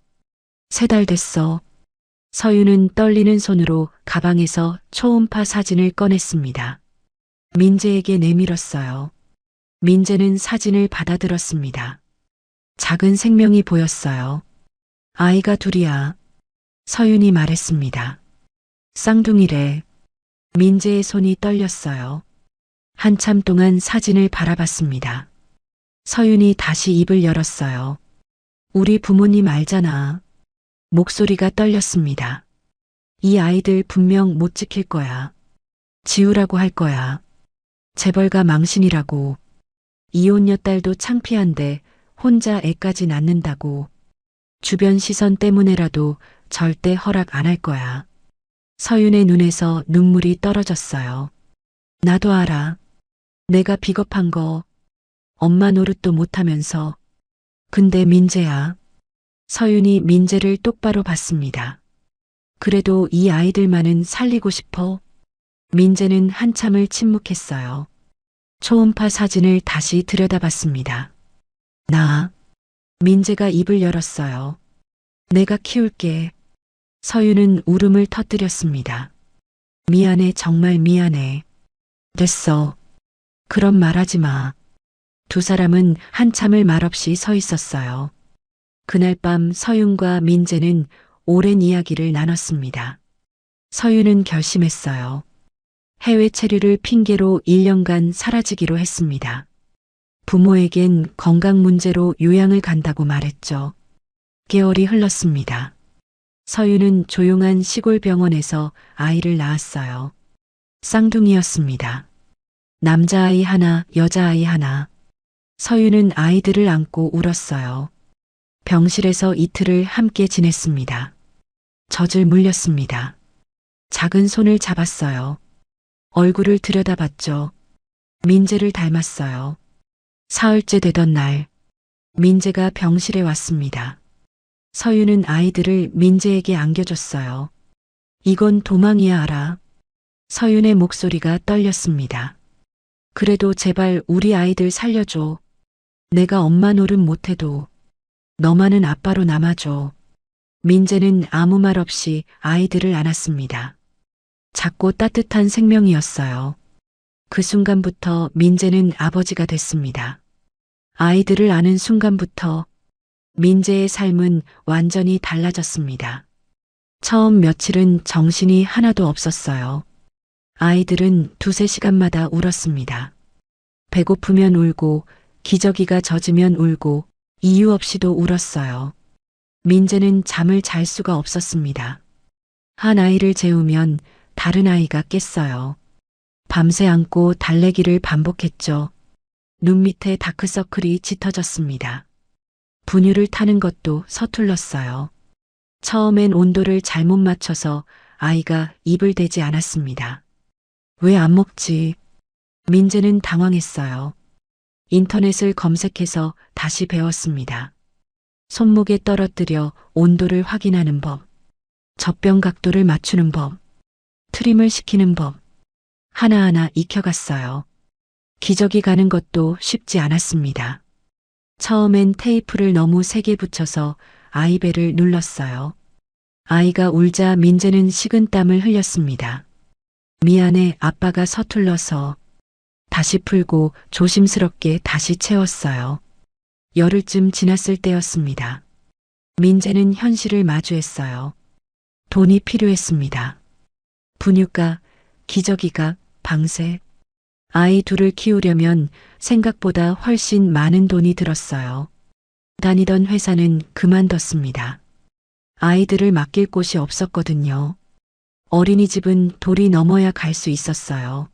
3달 됐어. 서윤은 떨리는 손으로 가방에서 초음파 사진을 꺼냈습니다. 민재에게 내밀었어요. 민재는 사진을 받아들었습니다. 작은 생명이 보였어요. 아이가 2이야. 서윤이 말했습니다. 쌍둥이래. 민재의 손이 떨렸어요. 한참 동안 사진을 바라봤습니다. 서윤이 다시 입을 열었어요. 우리 부모님 알잖아. 목소리가 떨렸습니다. 이 아이들 분명 못 지킬 거야. 지우라고 할 거야. 재벌가 망신이라고. 이혼녀 딸도 창피한데 혼자 애까지 낳는다고. 주변 시선 때문에라도 절대 허락 안 할 거야. 서윤의 눈에서 눈물이 떨어졌어요. 나도 알아. 내가 비겁한 거. 엄마 노릇도 못하면서. 근데 민재야. 서윤이 민재를 똑바로 봤습니다. 그래도 이 아이들만은 살리고 싶어. 민재는 한참을 침묵했어요. 초음파 사진을 다시 들여다봤습니다. 민재가 입을 열었어요. 내가 키울게. 서윤은 울음을 터뜨렸습니다. 미안해, 정말 미안해. 됐어. 그런 말하지 마. 2 사람은 한참을 말없이 서 있었어요. 그날 밤 서윤과 민재는 오랜 이야기를 나눴습니다. 서윤은 결심했어요. 해외 체류를 핑계로 1년간 사라지기로 했습니다. 부모에겐 건강 문제로 요양을 간다고 말했죠. 개월이 흘렀습니다. 서윤은 조용한 시골 병원에서 아이를 낳았어요. 쌍둥이였습니다. 남자아이 하나, 여자아이 하나. 서윤은 아이들을 안고 울었어요. 병실에서 이틀을 함께 지냈습니다. 젖을 물렸습니다. 작은 손을 잡았어요. 얼굴을 들여다봤죠. 민재를 닮았어요. 사흘째 되던 날, 민재가 병실에 왔습니다. 서윤은 아이들을 민재에게 안겨줬어요. 이건 도망이야, 알아. 서윤의 목소리가 떨렸습니다. 그래도 제발 우리 아이들 살려줘. 내가 엄마 노릇 못해도 너만은 아빠로 남아줘. 민재는 아무 말 없이 아이들을 안았습니다. 작고 따뜻한 생명이었어요. 그 순간부터 민재는 아버지가 됐습니다. 아이들을 안은 순간부터 민재의 삶은 완전히 달라졌습니다. 처음 며칠은 정신이 하나도 없었어요. 아이들은 2~3시간마다 울었습니다. 배고프면 울고, 기저귀가 젖으면 울고, 이유 없이도 울었어요. 민재는 잠을 잘 수가 없었습니다. 한 아이를 재우면 다른 아이가 깼어요. 밤새 안고 달래기를 반복했죠. 눈 밑에 다크서클이 짙어졌습니다. 분유를 타는 것도 서툴렀어요. 처음엔 온도를 잘못 맞춰서 아이가 입을 대지 않았습니다. 왜 안 먹지? 민재는 당황했어요. 인터넷을 검색해서 다시 배웠습니다. 손목에 떨어뜨려 온도를 확인하는 법, 젖병 각도를 맞추는 법, 트림을 시키는 법, 하나하나 익혀갔어요. 기저귀 가는 것도 쉽지 않았습니다. 처음엔 테이프를 너무 세게 붙여서 아이 배를 눌렀어요. 아이가 울자 민재는 식은땀을 흘렸습니다. 미안해, 아빠가 서툴러서. 다시 풀고 조심스럽게 다시 채웠어요. 열흘쯤 지났을 때였습니다. 민재는 현실을 마주했어요. 돈이 필요했습니다. 분유가, 기저귀가, 방세. 아이 둘을 키우려면 생각보다 훨씬 많은 돈이 들었어요. 다니던 회사는 그만뒀습니다. 아이들을 맡길 곳이 없었거든요. 어린이집은 돌이 넘어야 갈 수 있었어요.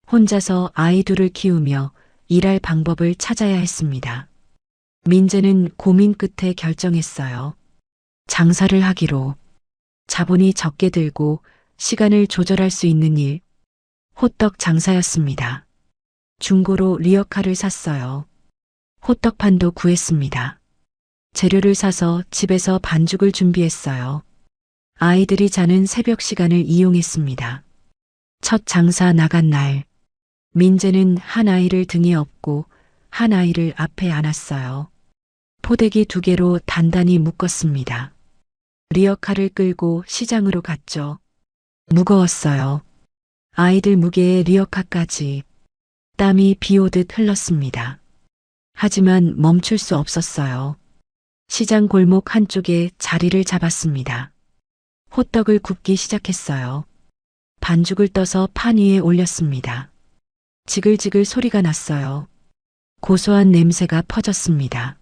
혼자서 아이 둘을 키우며 일할 방법을 찾아야 했습니다. 민재는 고민 끝에 결정했어요. 장사를 하기로. 자본이 적게 들고 시간을 조절할 수 있는 일. 호떡 장사였습니다. 중고로 리어카를 샀어요. 호떡판도 구했습니다. 재료를 사서 집에서 반죽을 준비했어요. 아이들이 자는 새벽 시간을 이용했습니다. 첫 장사 나간 날, 민재는 한 아이를 등에 업고 한 아이를 앞에 안았어요. 포대기 2개로 단단히 묶었습니다. 리어카를 끌고 시장으로 갔죠. 무거웠어요. 아이들 무게에 리어카까지. 땀이 비 오듯 흘렀습니다. 하지만 멈출 수 없었어요. 시장 골목 한쪽에 자리를 잡았습니다. 호떡을 굽기 시작했어요. 반죽을 떠서 판 위에 올렸습니다. 지글지글 소리가 났어요. 고소한 냄새가 퍼졌습니다.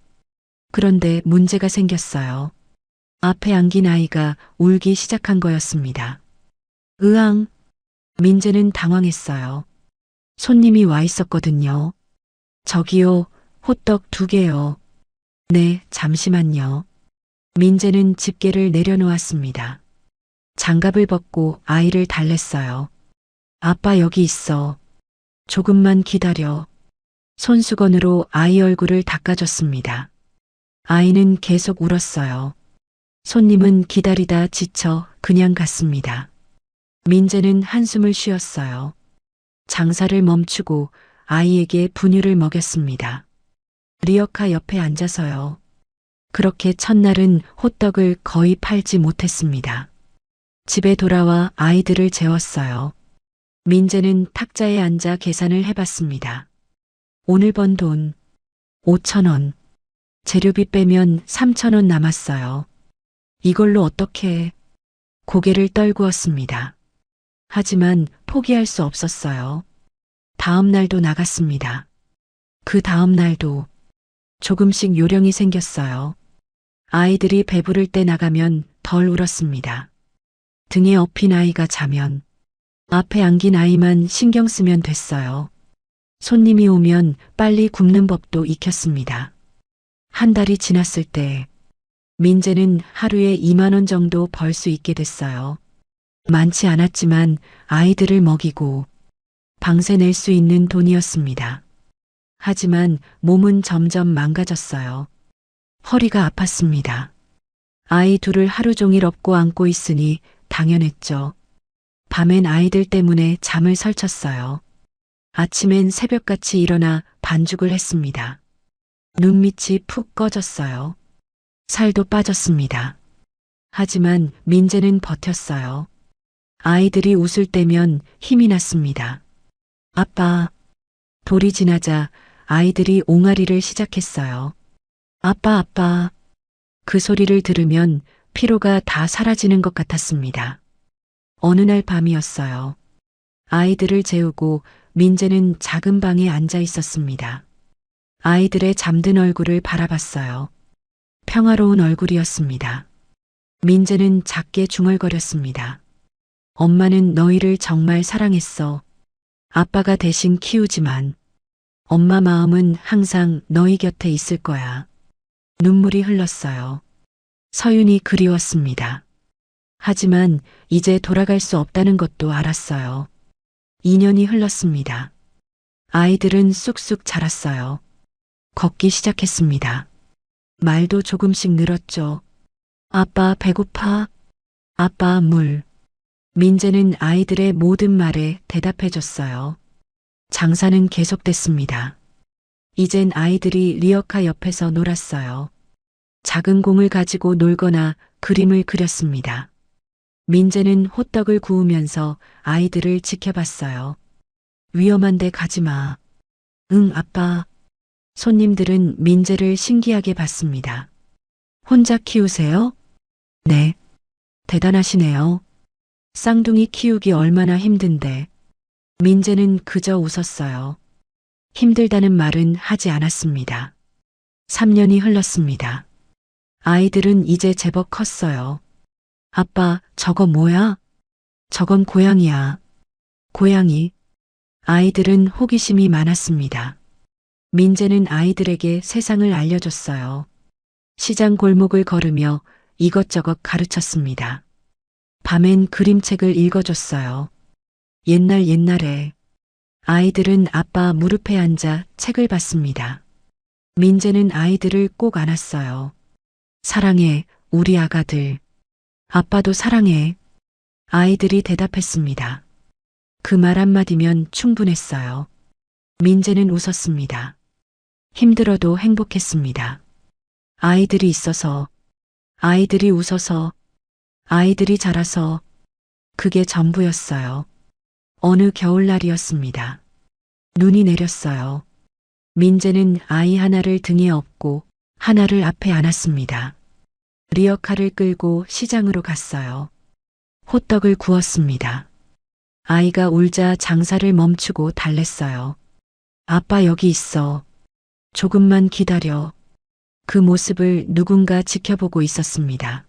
그런데 문제가 생겼어요. 앞에 안긴 아이가 울기 시작한 거였습니다. 으앙! 민재는 당황했어요. 손님이 와 있었거든요. 저기요, 호떡 2개요. 네, 잠시만요. 민재는 집게를 내려놓았습니다. 장갑을 벗고 아이를 달랬어요. 아빠 여기 있어. 조금만 기다려. 손수건으로 아이 얼굴을 닦아줬습니다. 아이는 계속 울었어요. 손님은 기다리다 지쳐 그냥 갔습니다. 민재는 한숨을 쉬었어요. 장사를 멈추고 아이에게 분유를 먹였습니다. 리어카 옆에 앉아서요. 그렇게 첫날은 호떡을 거의 팔지 못했습니다. 집에 돌아와 아이들을 재웠어요. 민재는 탁자에 앉아 계산을 해봤습니다. 오늘 번 돈 5,000원. 재료비 빼면 3,000원 남았어요. 이걸로 어떻게? 고개를 떨구었습니다. 하지만 포기할 수 없었어요. 다음 날도 나갔습니다. 그 다음 날도 조금씩 요령이 생겼어요. 아이들이 배부를 때 나가면 덜 울었습니다. 등에 업힌 아이가 자면 앞에 안긴 아이만 신경 쓰면 됐어요. 손님이 오면 빨리 굽는 법도 익혔습니다. 한 달이 지났을 때 민재는 하루에 2만 원 정도 벌 수 있게 됐어요. 많지 않았지만 아이들을 먹이고 방세 낼 수 있는 돈이었습니다. 하지만 몸은 점점 망가졌어요. 허리가 아팠습니다. 아이 둘을 하루 종일 업고 안고 있으니 당연했죠. 밤엔 아이들 때문에 잠을 설쳤어요. 아침엔 새벽같이 일어나 반죽을 했습니다. 눈밑이 푹 꺼졌어요. 살도 빠졌습니다. 하지만 민재는 버텼어요. 아이들이 웃을 때면 힘이 났습니다. 아빠. 돌이 지나자 아이들이 옹알이를 시작했어요. 아빠, 아빠. 그 소리를 들으면 피로가 다 사라지는 것 같았습니다. 어느 날 밤이었어요. 아이들을 재우고 민재는 작은 방에 앉아 있었습니다. 아이들의 잠든 얼굴을 바라봤어요. 평화로운 얼굴이었습니다. 민재는 작게 중얼거렸습니다. 엄마는 너희를 정말 사랑했어. 아빠가 대신 키우지만 엄마 마음은 항상 너희 곁에 있을 거야. 눈물이 흘렀어요. 서윤이 그리웠습니다. 하지만 이제 돌아갈 수 없다는 것도 알았어요. 2년이 흘렀습니다. 아이들은 쑥쑥 자랐어요. 걷기 시작했습니다. 말도 조금씩 늘었죠. 아빠 배고파? 아빠 물. 민재는 아이들의 모든 말에 대답해줬어요. 장사는 계속됐습니다. 이젠 아이들이 리어카 옆에서 놀았어요. 작은 공을 가지고 놀거나 그림을 그렸습니다. 민재는 호떡을 구우면서 아이들을 지켜봤어요. 위험한데 가지 마. 응, 아빠. 손님들은 민재를 신기하게 봤습니다. 혼자 키우세요? 네. 대단하시네요. 쌍둥이 키우기 얼마나 힘든데. 민재는 그저 웃었어요. 힘들다는 말은 하지 않았습니다. 3년이 흘렀습니다. 아이들은 이제 제법 컸어요. 아빠, 저거 뭐야? 저건 고양이야. 고양이. 아이들은 호기심이 많았습니다. 민재는 아이들에게 세상을 알려줬어요. 시장 골목을 걸으며 이것저것 가르쳤습니다. 밤엔 그림책을 읽어줬어요. 옛날에 아이들은 아빠 무릎에 앉아 책을 봤습니다. 민재는 아이들을 꼭 안았어요. 사랑해, 우리 아가들. 아빠도 사랑해. 아이들이 대답했습니다. 그 말 한마디면 충분했어요. 민재는 웃었습니다. 힘들어도 행복했습니다. 아이들이 있어서, 아이들이 웃어서, 아이들이 자라서, 그게 전부였어요. 어느 겨울날이었습니다. 눈이 내렸어요. 민재는 아이 하나를 등에 업고 하나를 앞에 안았습니다. 리어카를 끌고 시장으로 갔어요. 호떡을 구웠습니다. 아이가 울자 장사를 멈추고 달랬어요. 아빠 여기 있어. 조금만 기다려. 그 모습을 누군가 지켜보고 있었습니다.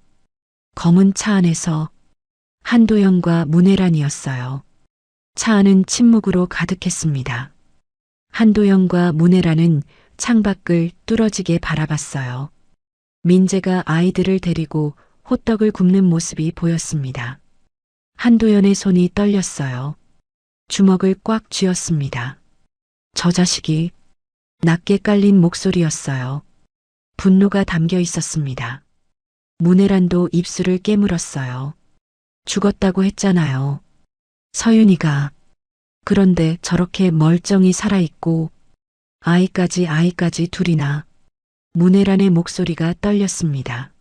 검은 차 안에서 한도연과 문혜란이었어요. 차 안은 침묵으로 가득했습니다. 한도연과 문혜란은 창밖을 뚫어지게 바라봤어요. 민재가 아이들을 데리고 호떡을 굽는 모습이 보였습니다. 한도연의 손이 떨렸어요. 주먹을 꽉 쥐었습니다. 저 자식이. 낮게 깔린 목소리였어요. 분노가 담겨 있었습니다. 문혜란도 입술을 깨물었어요. 죽었다고 했잖아요. 서윤이가. 그런데 저렇게 멀쩡히 살아있고 아이까지 둘이나. 문혜란의 목소리가 떨렸습니다.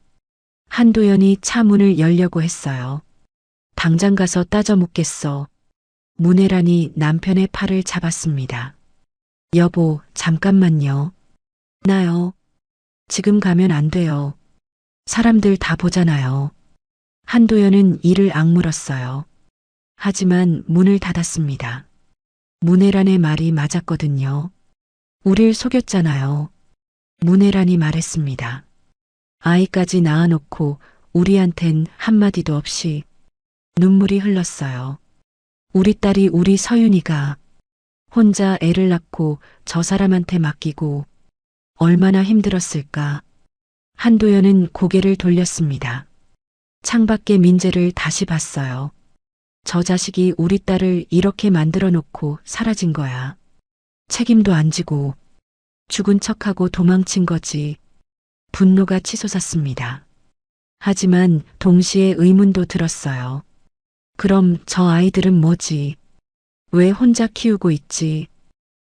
한도연이 차 문을 열려고 했어요. 당장 가서 따져 묻겠어. 문혜란이 남편의 팔을 잡았습니다. 여보, 잠깐만요. 나요. 지금 가면 안 돼요. 사람들 다 보잖아요. 한도연은 이를 악물었어요. 하지만 문을 닫았습니다. 문혜란의 말이 맞았거든요. 우릴 속였잖아요. 문혜란이 말했습니다. 아이까지 낳아놓고 우리한텐 한마디도 없이. 눈물이 흘렀어요. 우리 딸이 우리 서윤이가 혼자 애를 낳고 저 사람한테 맡기고 얼마나 힘들었을까. 한도연은 고개를 돌렸습니다. 창밖에 민재를 다시 봤어요. 저 자식이 우리 딸을 이렇게 만들어 놓고 사라진 거야. 책임도 안 지고 죽은 척하고 도망친 거지. 분노가 치솟았습니다. 하지만 동시에 의문도 들었어요. 그럼 저 아이들은 뭐지? 왜 혼자 키우고 있지?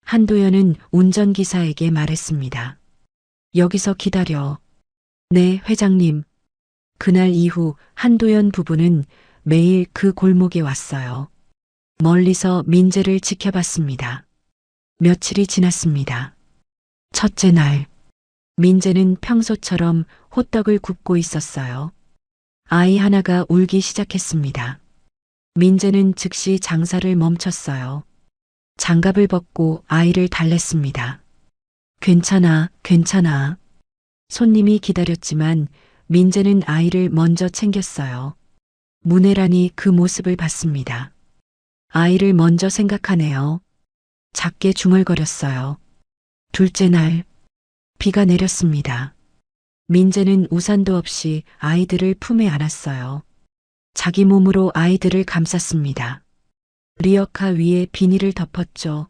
한도연은 운전기사에게 말했습니다. 여기서 기다려. 네, 회장님. 그날 이후 한도연 부부는 매일 그 골목에 왔어요. 멀리서 민재를 지켜봤습니다. 며칠이 지났습니다. 첫째 날, 민재는 평소처럼 호떡을 굽고 있었어요. 아이 하나가 울기 시작했습니다. 민재는 즉시 장사를 멈췄어요. 장갑을 벗고 아이를 달랬습니다. 괜찮아, 괜찮아. 손님이 기다렸지만 민재는 아이를 먼저 챙겼어요. 문혜란이 그 모습을 봤습니다. 아이를 먼저 생각하네요. 작게 중얼거렸어요. 둘째 날, 비가 내렸습니다. 민재는 우산도 없이 아이들을 품에 안았어요. 자기 몸으로 아이들을 감쌌습니다. 리어카 위에 비닐을 덮었죠.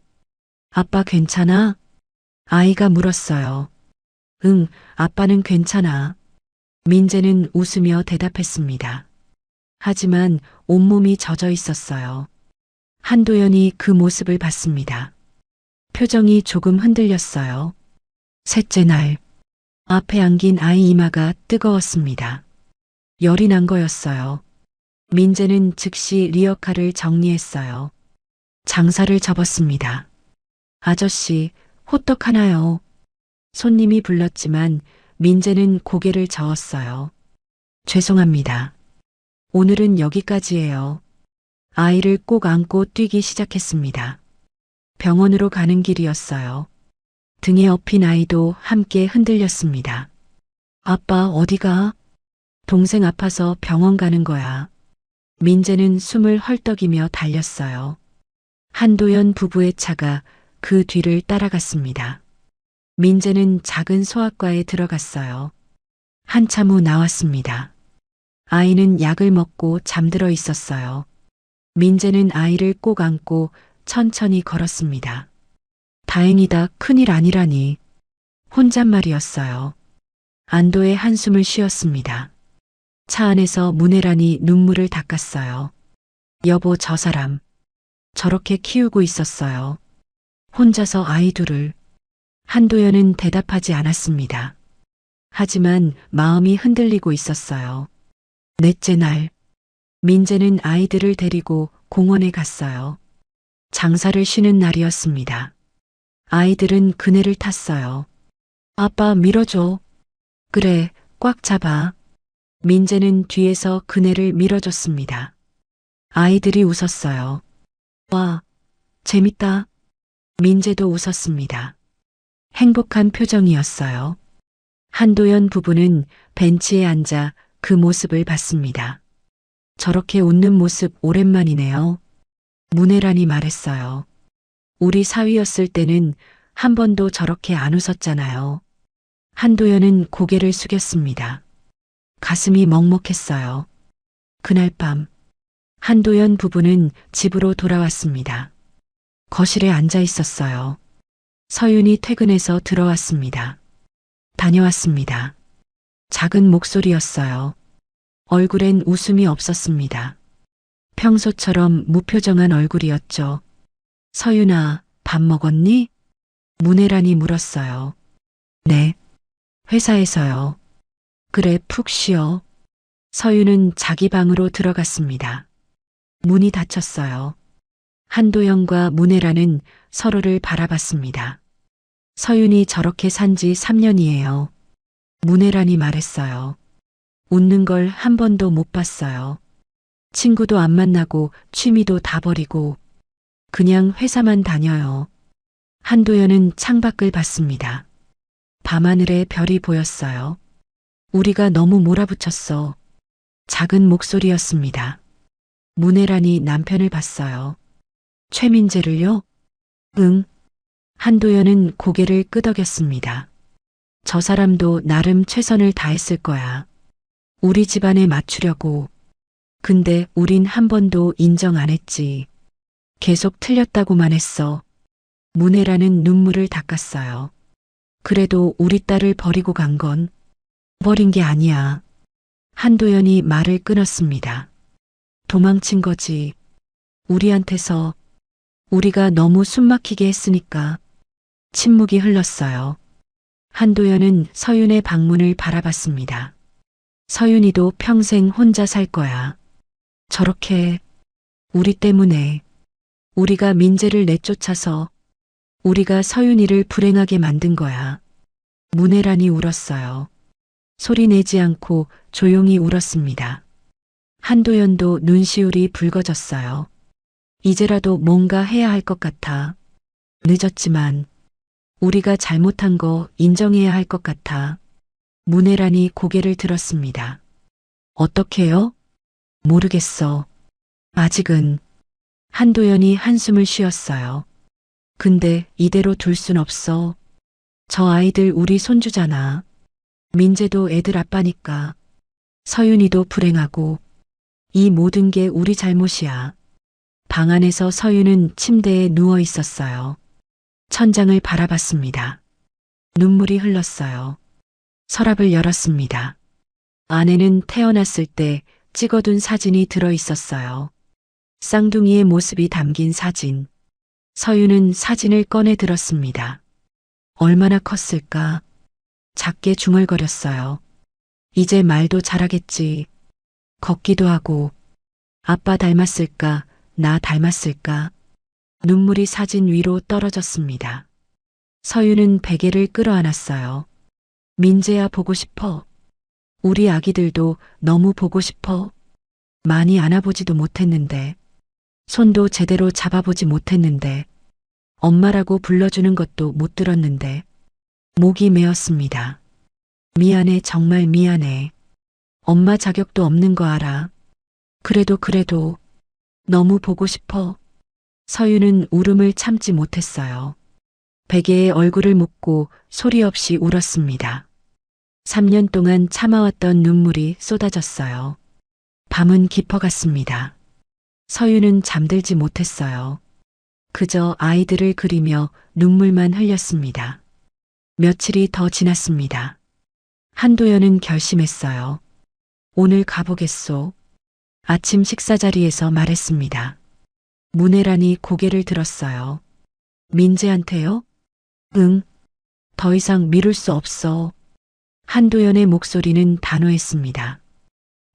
아빠 괜찮아? 아이가 물었어요. 응, 아빠는 괜찮아. 민재는 웃으며 대답했습니다. 하지만 온몸이 젖어 있었어요. 한도연이 그 모습을 봤습니다. 표정이 조금 흔들렸어요. 셋째 날, 앞에 안긴 아이 이마가 뜨거웠습니다. 열이 난 거였어요. 민재는 즉시 리어카를 정리했어요. 장사를 접었습니다. 아저씨, 호떡 하나요. 손님이 불렀지만 민재는 고개를 저었어요. 죄송합니다. 오늘은 여기까지예요. 아이를 꼭 안고 뛰기 시작했습니다. 병원으로 가는 길이었어요. 등에 업힌 아이도 함께 흔들렸습니다. 아빠 어디가? 동생 아파서 병원 가는 거야. 민재는 숨을 헐떡이며 달렸어요. 한도연 부부의 차가 그 뒤를 따라갔습니다. 민재는 작은 소아과에 들어갔어요. 한참 후 나왔습니다. 아이는 약을 먹고 잠들어 있었어요. 민재는 아이를 꼭 안고 천천히 걸었습니다. 다행이다, 큰일 아니라니. 혼잣말이었어요. 안도의 한숨을 쉬었습니다. 차 안에서 문혜란이 눈물을 닦았어요. 여보, 저 사람 저렇게 키우고 있었어요. 혼자서 아이 둘을. 한도연은 대답하지 않았습니다. 하지만 마음이 흔들리고 있었어요. 넷째 날, 민재는 아이들을 데리고 공원에 갔어요. 장사를 쉬는 날이었습니다. 아이들은 그네를 탔어요. 아빠 밀어줘. 그래, 꽉 잡아. 민재는 뒤에서 그네를 밀어줬습니다. 아이들이 웃었어요. 와, 재밌다. 민재도 웃었습니다. 행복한 표정이었어요. 한도연 부부는 벤치에 앉아 그 모습을 봤습니다. 저렇게 웃는 모습 오랜만이네요. 문혜란이 말했어요. 우리 사위였을 때는 한 번도 저렇게 안 웃었잖아요. 한도연은 고개를 숙였습니다. 가슴이 먹먹했어요. 그날 밤, 한도연 부부는 집으로 돌아왔습니다. 거실에 앉아 있었어요. 서윤이 퇴근해서 들어왔습니다. 다녀왔습니다. 작은 목소리였어요. 얼굴엔 웃음이 없었습니다. 평소처럼 무표정한 얼굴이었죠. 서윤아, 밥 먹었니? 문혜란이 물었어요. 네. 회사에서요. 그래, 푹 쉬어. 서윤은 자기 방으로 들어갔습니다. 문이 닫혔어요. 한도영과 문혜란은 서로를 바라봤습니다. 서윤이 저렇게 산지 3년이에요. 문혜란이 말했어요. 웃는 걸 한 번도 못 봤어요. 친구도 안 만나고 취미도 다 버리고 그냥 회사만 다녀요. 한도연은 창밖을 봤습니다. 밤하늘에 별이 보였어요. 우리가 너무 몰아붙였어. 작은 목소리였습니다. 문혜란이 남편을 봤어요. 최민재를요? 응. 한도연은 고개를 끄덕였습니다. 저 사람도 나름 최선을 다했을 거야. 우리 집안에 맞추려고. 근데 우린 한 번도 인정 안 했지. 계속 틀렸다고만 했어. 문혜란은 눈물을 닦았어요. 그래도 우리 딸을 버리고 간 건 버린 게 아니야. 한도연이 말을 끊었습니다. 도망친 거지. 우리한테서. 우리가 너무 숨막히게 했으니까. 침묵이 흘렀어요. 한도연은 서윤의 방문을 바라봤습니다. 서윤이도 평생 혼자 살 거야. 저렇게 우리 때문에 우리가 민재를 내쫓아서 우리가 서윤이를 불행하게 만든 거야. 문혜란이 울었어요. 소리 내지 않고 조용히 울었습니다. 한도연도 눈시울이 붉어졌어요. 이제라도 뭔가 해야 할 것 같아. 늦었지만 우리가 잘못한 거 인정해야 할 것 같아. 문혜란이 고개를 들었습니다. 어떻게요? 모르겠어. 아직은. 한도연이 한숨을 쉬었어요. 근데 이대로 둘 순 없어. 저 아이들 우리 손주잖아. 민재도 애들 아빠니까. 서윤이도 불행하고. 이 모든 게 우리 잘못이야. 방 안에서 서윤은 침대에 누워 있었어요. 천장을 바라봤습니다. 눈물이 흘렀어요. 서랍을 열었습니다. 안에는 태어났을 때 찍어둔 사진이 들어 있었어요. 쌍둥이의 모습이 담긴 사진. 서윤은 사진을 꺼내 들었습니다. 얼마나 컸을까? 작게 중얼거렸어요. 이제 말도 잘하겠지. 걷기도 하고. 아빠 닮았을까? 나 닮았을까? 눈물이 사진 위로 떨어졌습니다. 서윤은 베개를 끌어안았어요. 민재야 보고 싶어. 우리 아기들도 너무 보고 싶어. 많이 안아보지도 못했는데, 손도 제대로 잡아보지 못했는데, 엄마라고 불러주는 것도 못 들었는데, 목이 메었습니다. 미안해, 정말 미안해. 엄마 자격도 없는 거 알아. 그래도 너무 보고 싶어. 서윤은 울음을 참지 못했어요. 베개에 얼굴을 묻고 소리 없이 울었습니다. 3년 동안 참아왔던 눈물이 쏟아졌어요. 밤은 깊어갔습니다. 서윤은 잠들지 못했어요. 그저 아이들을 그리며 눈물만 흘렸습니다. 며칠이 더 지났습니다. 한도연은 결심했어요. 오늘 가보겠소. 아침 식사 자리에서 말했습니다. 문혜란이 고개를 들었어요. 민재한테요? 응. 더 이상 미룰 수 없어. 한도연의 목소리는 단호했습니다.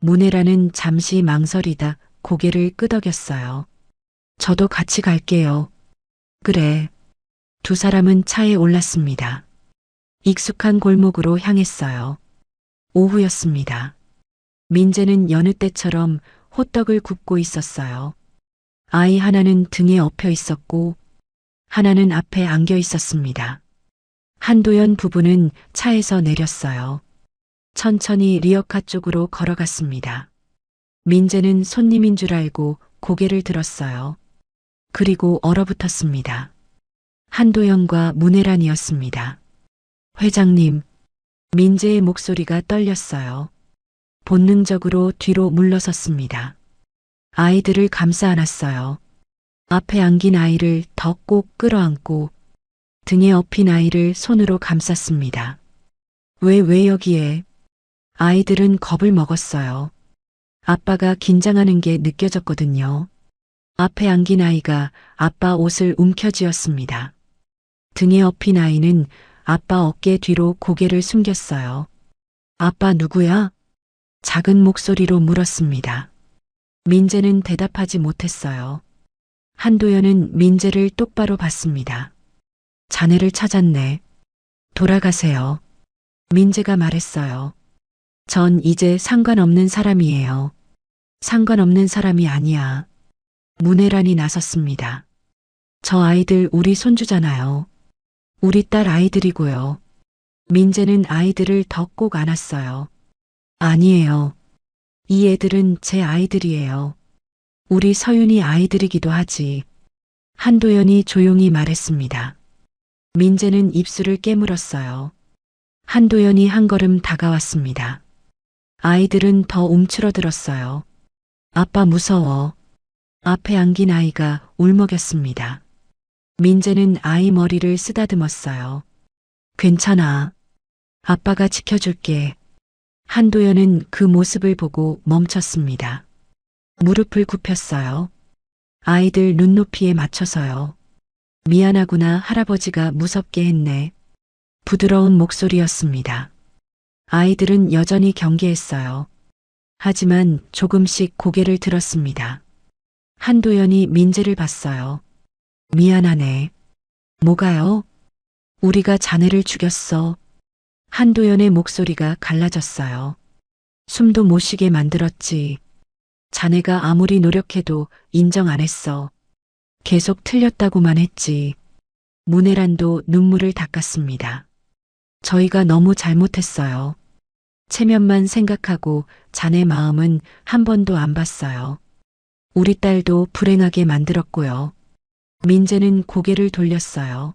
문혜란은 잠시 망설이다 고개를 끄덕였어요. 저도 같이 갈게요. 그래. 두 사람은 차에 올랐습니다. 익숙한 골목으로 향했어요. 오후였습니다. 민재는 여느 때처럼 호떡을 굽고 있었어요. 아이 하나는 등에 엎여 있었고 하나는 앞에 안겨 있었습니다. 한도연 부부는 차에서 내렸어요. 천천히 리어카 쪽으로 걸어갔습니다. 민재는 손님인 줄 알고 고개를 들었어요. 그리고 얼어붙었습니다. 한도연과 문혜란이었습니다. 회장님, 민재의 목소리가 떨렸어요. 본능적으로 뒤로 물러섰습니다. 아이들을 감싸 안았어요. 앞에 안긴 아이를 더 꼭 끌어안고 등에 엎인 아이를 손으로 감쌌습니다. 왜 여기에? 아이들은 겁을 먹었어요. 아빠가 긴장하는 게 느껴졌거든요. 앞에 안긴 아이가 아빠 옷을 움켜쥐었습니다. 등에 엎인 아이는 아빠 어깨 뒤로 고개를 숨겼어요. 아빠 누구야? 작은 목소리로 물었습니다. 민재는 대답하지 못했어요. 한도연은 민재를 똑바로 봤습니다. 자네를 찾았네. 돌아가세요. 민재가 말했어요. 전 이제 상관없는 사람이에요. 상관없는 사람이 아니야. 문혜란이 나섰습니다. 저 아이들 우리 손주잖아요. 우리 딸 아이들이고요. 민재는 아이들을 더 꼭 안았어요. 아니에요. 이 애들은 제 아이들이에요. 우리 서윤이 아이들이기도 하지. 한도연이 조용히 말했습니다. 민재는 입술을 깨물었어요. 한도연이 한 걸음 다가왔습니다. 아이들은 더 움츠러들었어요. 아빠 무서워. 앞에 안긴 아이가 울먹였습니다. 민재는 아이 머리를 쓰다듬었어요. 괜찮아. 아빠가 지켜줄게. 한도연은 그 모습을 보고 멈췄습니다. 무릎을 굽혔어요. 아이들 눈높이에 맞춰서요. 미안하구나, 할아버지가 무섭게 했네. 부드러운 목소리였습니다. 아이들은 여전히 경계했어요. 하지만 조금씩 고개를 들었습니다. 한도연이 민재를 봤어요. 미안하네. 뭐가요? 우리가 자네를 죽였어. 한도연의 목소리가 갈라졌어요. 숨도 못 쉬게 만들었지. 자네가 아무리 노력해도 인정 안 했어. 계속 틀렸다고만 했지. 문혜란도 눈물을 닦았습니다. 저희가 너무 잘못했어요. 체면만 생각하고 자네 마음은 한 번도 안 봤어요. 우리 딸도 불행하게 만들었고요. 민재는 고개를 돌렸어요.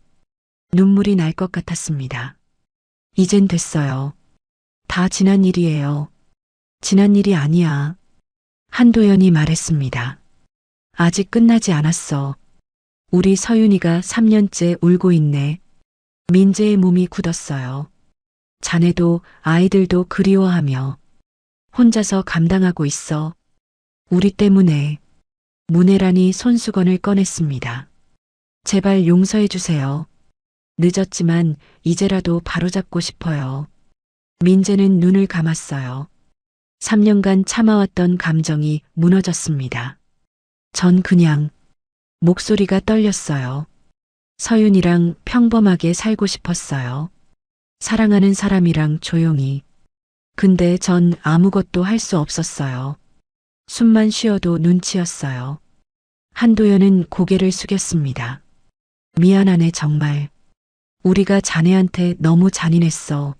눈물이 날 것 같았습니다. 이젠 됐어요. 다 지난 일이에요. 지난 일이 아니야. 한도연이 말했습니다. 아직 끝나지 않았어. 우리 서윤이가 3년째 울고 있네. 민재의 몸이 굳었어요. 자네도 아이들도 그리워하며 혼자서 감당하고 있어. 우리 때문에. 문혜란이 손수건을 꺼냈습니다. 제발 용서해 주세요. 늦었지만 이제라도 바로잡고 싶어요. 민재는 눈을 감았어요. 3년간 참아왔던 감정이 무너졌습니다. 전 그냥 목소리가 떨렸어요. 서윤이랑 평범하게 살고 싶었어요. 사랑하는 사람이랑 조용히. 근데 전 아무것도 할 수 없었어요. 숨만 쉬어도 눈치였어요. 한도연은 고개를 숙였습니다. 미안하네 정말. 우리가 자네한테 너무 잔인했어.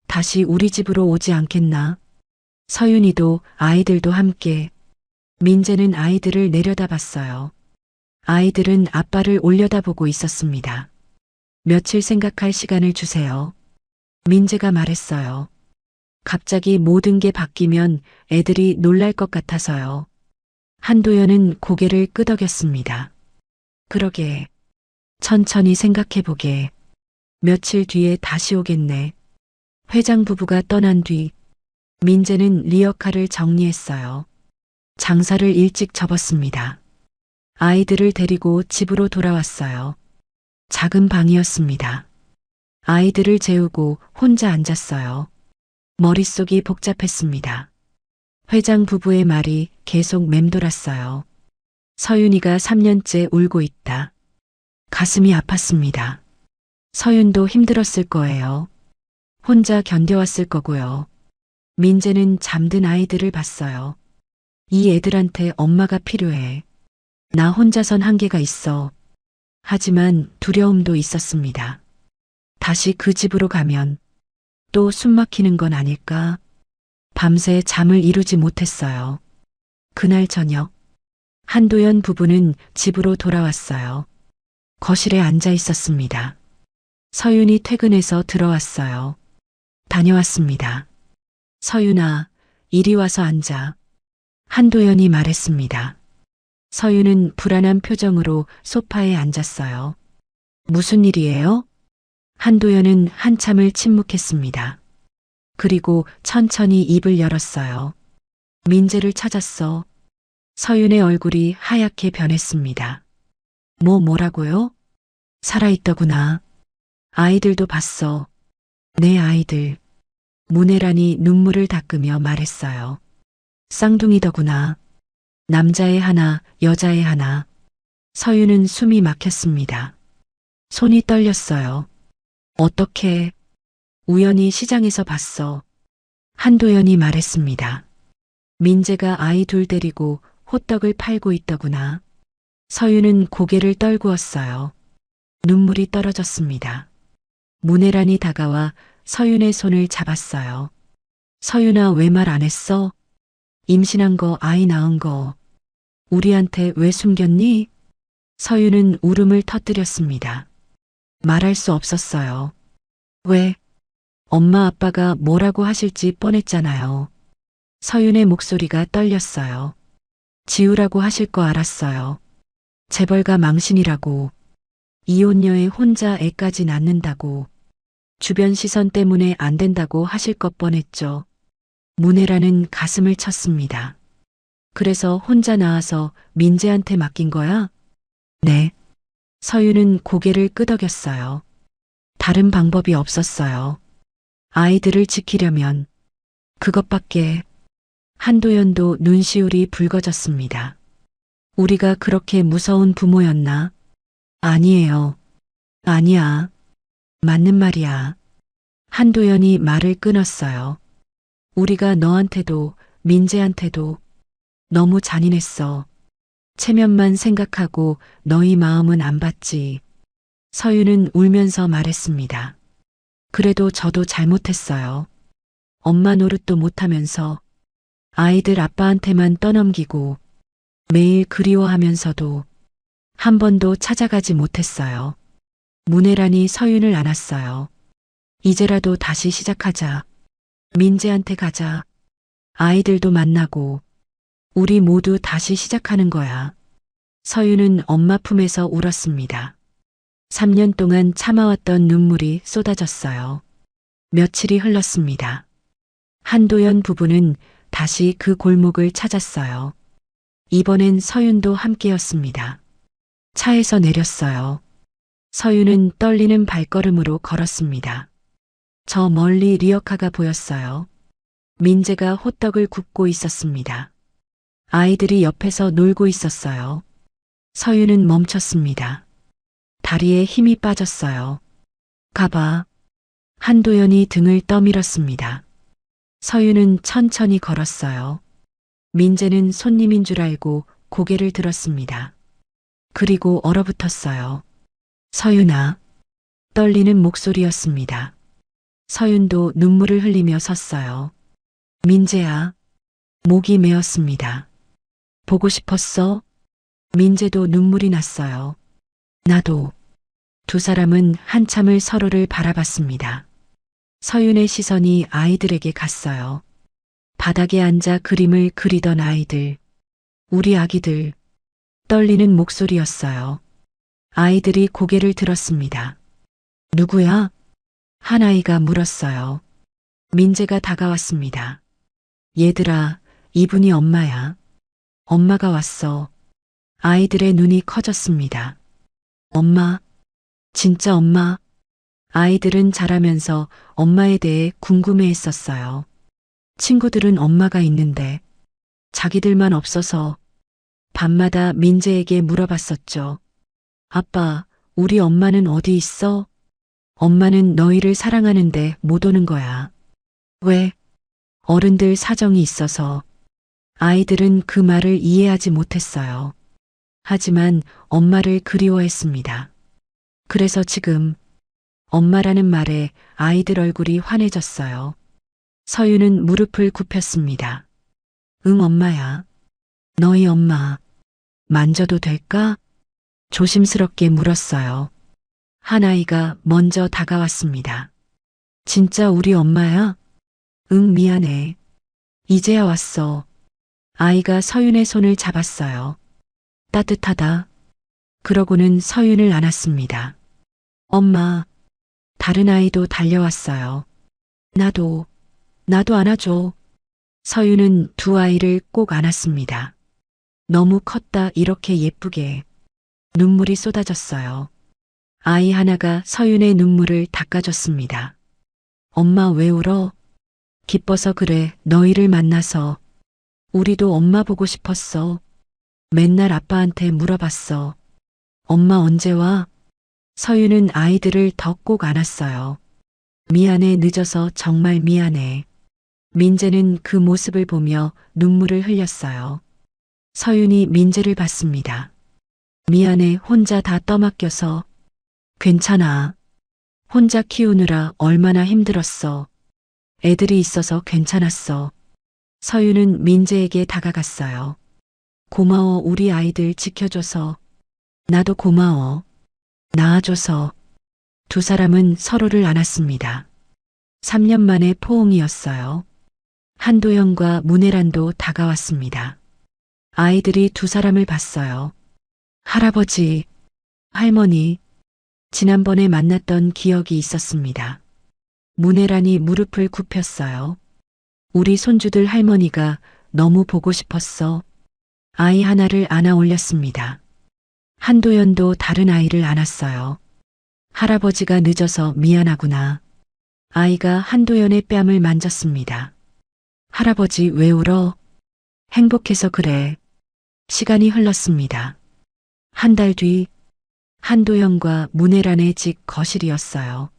다시 우리 집으로 오지 않겠나? 서윤이도 아이들도 함께. 민재는 아이들을 내려다봤어요. 아이들은 아빠를 올려다보고 있었습니다. 며칠 생각할 시간을 주세요. 민재가 말했어요. 갑자기 모든 게 바뀌면 애들이 놀랄 것 같아서요. 한도연은 고개를 끄덕였습니다. 그러게. 천천히 생각해보게. 며칠 뒤에 다시 오겠네. 회장 부부가 떠난 뒤 민재는 리어카를 정리했어요. 장사를 일찍 접었습니다. 아이들을 데리고 집으로 돌아왔어요. 작은 방이었습니다. 아이들을 재우고 혼자 앉았어요. 머릿속이 복잡했습니다. 회장 부부의 말이 계속 맴돌았어요. 서윤이가 3년째 울고 있다. 가슴이 아팠습니다. 서윤도 힘들었을 거예요. 혼자 견뎌왔을 거고요. 민재는 잠든 아이들을 봤어요. 이 애들한테 엄마가 필요해. 나 혼자선 한계가 있어. 하지만 두려움도 있었습니다. 다시 그 집으로 가면 또 숨막히는 건 아닐까? 밤새 잠을 이루지 못했어요. 그날 저녁, 한도연 부부는 집으로 돌아왔어요. 거실에 앉아 있었습니다. 서윤이 퇴근해서 들어왔어요. 다녀왔습니다. 서윤아, 이리 와서 앉아. 한도연이 말했습니다. 서윤은 불안한 표정으로 소파에 앉았어요. 무슨 일이에요? 한도연은 한참을 침묵했습니다. 그리고 천천히 입을 열었어요. 민재를 찾았어. 서윤의 얼굴이 하얗게 변했습니다. 뭐라고요? 살아있더구나. 아이들도 봤어. 내 아이들. 문혜란이 눈물을 닦으며 말했어요. 쌍둥이더구나. 남자애 하나, 여자애 하나. 서윤은 숨이 막혔습니다. 손이 떨렸어요. 어떻게? 우연히 시장에서 봤어. 한도연이 말했습니다. 민재가 아이 둘 데리고 호떡을 팔고 있더구나. 서윤은 고개를 떨구었어요. 눈물이 떨어졌습니다. 문혜란이 다가와 서윤의 손을 잡았어요. 서윤아, 왜 말 안 했어? 임신한 거, 아이 낳은 거. 우리한테 왜 숨겼니? 서윤은 울음을 터뜨렸습니다. 말할 수 없었어요. 왜? 엄마 아빠가 뭐라고 하실지 뻔했잖아요. 서윤의 목소리가 떨렸어요. 지우라고 하실 거 알았어요. 재벌가 망신이라고. 이혼녀에 혼자 애까지 낳는다고. 주변 시선 때문에 안 된다고 하실 것 뻔했죠. 문혜라는 가슴을 쳤습니다. 그래서 혼자 나와서 민재한테 맡긴 거야? 네. 서윤은 고개를 끄덕였어요. 다른 방법이 없었어요. 아이들을 지키려면 그것밖에. 한도연도 눈시울이 붉어졌습니다. 우리가 그렇게 무서운 부모였나? 아니에요. 아니야. 맞는 말이야. 한도연이 말을 끊었어요. 우리가 너한테도 민재한테도 너무 잔인했어. 체면만 생각하고 너희 마음은 안 봤지. 서윤은 울면서 말했습니다. 그래도 저도 잘못했어요. 엄마 노릇도 못하면서 아이들 아빠한테만 떠넘기고 매일 그리워하면서도 한 번도 찾아가지 못했어요. 문혜란이 서윤을 안았어요. 이제라도 다시 시작하자. 민재한테 가자. 아이들도 만나고 우리 모두 다시 시작하는 거야. 서윤은 엄마 품에서 울었습니다. 3년 동안 참아왔던 눈물이 쏟아졌어요. 며칠이 흘렀습니다. 한도연 부부는 다시 그 골목을 찾았어요. 이번엔 서윤도 함께였습니다. 차에서 내렸어요. 서윤은 떨리는 발걸음으로 걸었습니다. 저 멀리 리어카가 보였어요. 민재가 호떡을 굽고 있었습니다. 아이들이 옆에서 놀고 있었어요. 서윤은 멈췄습니다. 다리에 힘이 빠졌어요. 가봐. 한도연이 등을 떠밀었습니다. 서윤은 천천히 걸었어요. 민재는 손님인 줄 알고 고개를 들었습니다. 그리고 얼어붙었어요. 서윤아. 떨리는 목소리였습니다. 서윤도 눈물을 흘리며 섰어요. 민재야. 목이 메었습니다. 보고 싶었어? 민재도 눈물이 났어요. 나도. 두 사람은 한참을 서로를 바라봤습니다. 서윤의 시선이 아이들에게 갔어요. 바닥에 앉아 그림을 그리던 아이들. 우리 아기들. 떨리는 목소리였어요. 아이들이 고개를 들었습니다. 누구야? 한 아이가 물었어요. 민재가 다가왔습니다. 얘들아, 이분이 엄마야. 엄마가 왔어. 아이들의 눈이 커졌습니다. 엄마, 진짜 엄마. 아이들은 자라면서 엄마에 대해 궁금해 했었어요. 친구들은 엄마가 있는데 자기들만 없어서 밤마다 민재에게 물어봤었죠. 아빠, 우리 엄마는 어디 있어? 엄마는 너희를 사랑하는데 못 오는 거야. 왜? 어른들 사정이 있어서. 아이들은 그 말을 이해하지 못했어요. 하지만 엄마를 그리워했습니다. 그래서 지금 엄마라는 말에 아이들 얼굴이 환해졌어요. 서윤은 무릎을 굽혔습니다. 응, 엄마야. 너희 엄마. 만져도 될까? 조심스럽게 물었어요. 한 아이가 먼저 다가왔습니다. 진짜 우리 엄마야? 응, 미안해. 이제야 왔어. 아이가 서윤의 손을 잡았어요. 따뜻하다. 그러고는 서윤을 안았습니다. 엄마. 다른 아이도 달려왔어요. 나도 안아줘. 서윤은 두 아이를 꼭 안았습니다. 너무 컸다, 이렇게 예쁘게. 눈물이 쏟아졌어요. 아이 하나가 서윤의 눈물을 닦아줬습니다. 엄마 왜 울어? 기뻐서 그래, 너희를 만나서. 우리도 엄마 보고 싶었어. 맨날 아빠한테 물어봤어. 엄마 언제 와? 서윤은 아이들을 더 꼭 안았어요. 미안해, 늦어서 정말 미안해. 민재는 그 모습을 보며 눈물을 흘렸어요. 서윤이 민재를 봤습니다. 미안해, 혼자 다 떠맡겨서. 괜찮아. 혼자 키우느라 얼마나 힘들었어. 애들이 있어서 괜찮았어. 서윤은 민재에게 다가갔어요. 고마워, 우리 아이들 지켜줘서. 나도 고마워. 낳아줘서. 두 사람은 서로를 안았습니다. 3년 만에 포옹이었어요. 한도연과 문혜란도 다가왔습니다. 아이들이 두 사람을 봤어요. 할아버지, 할머니, 지난번에 만났던 기억이 있었습니다. 문혜란이 무릎을 굽혔어요. 우리 손주들 할머니가 너무 보고 싶었어. 아이 하나를 안아 올렸습니다. 한도연도 다른 아이를 안았어요. 할아버지가 늦어서 미안하구나. 아이가 한도연의 뺨을 만졌습니다. 할아버지 왜 울어? 행복해서 그래. 시간이 흘렀습니다. 한 달 뒤, 한도연과 문혜란의 집 거실이었어요.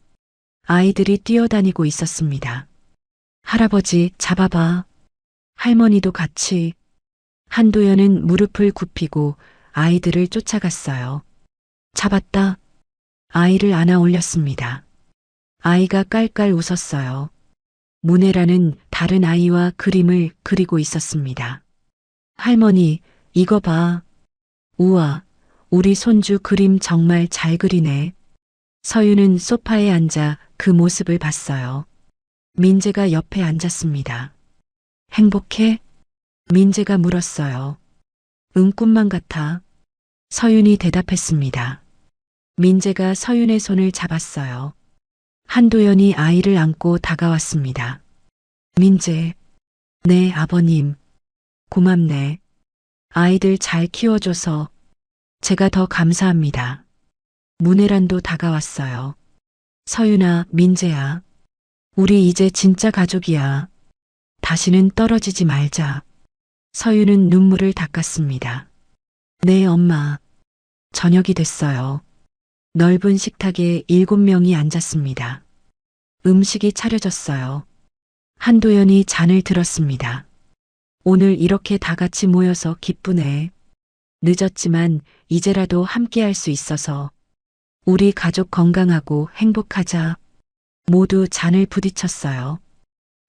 아이들이 뛰어다니고 있었습니다. 할아버지 잡아봐. 할머니도 같이. 한도연은 무릎을 굽히고 아이들을 쫓아갔어요. 잡았다. 아이를 안아 올렸습니다. 아이가 깔깔 웃었어요. 문혜란은 다른 아이와 그림을 그리고 있었습니다. 할머니, 이거 봐. 우와, 우리 손주 그림 정말 잘 그리네. 서윤은 소파에 앉아 그 모습을 봤어요. 민재가 옆에 앉았습니다. 행복해? 민재가 물었어요. 응, 꿈만 같아. 서윤이 대답했습니다. 민재가 서윤의 손을 잡았어요. 한도연이 아이를 안고 다가왔습니다. 민재, 네, 아버님. 고맙네. 아이들 잘 키워줘서 제가 더 감사합니다. 문혜란도 다가왔어요. 서윤아, 민재야. 우리 이제 진짜 가족이야. 다시는 떨어지지 말자. 서윤은 눈물을 닦았습니다. 네, 엄마. 저녁이 됐어요. 넓은 식탁에 7명이 앉았습니다. 음식이 차려졌어요. 한도연이 잔을 들었습니다. 오늘 이렇게 다 같이 모여서 기쁘네. 늦었지만 이제라도 함께 할 수 있어서 우리 가족 건강하고 행복하자. 모두 잔을 부딪혔어요.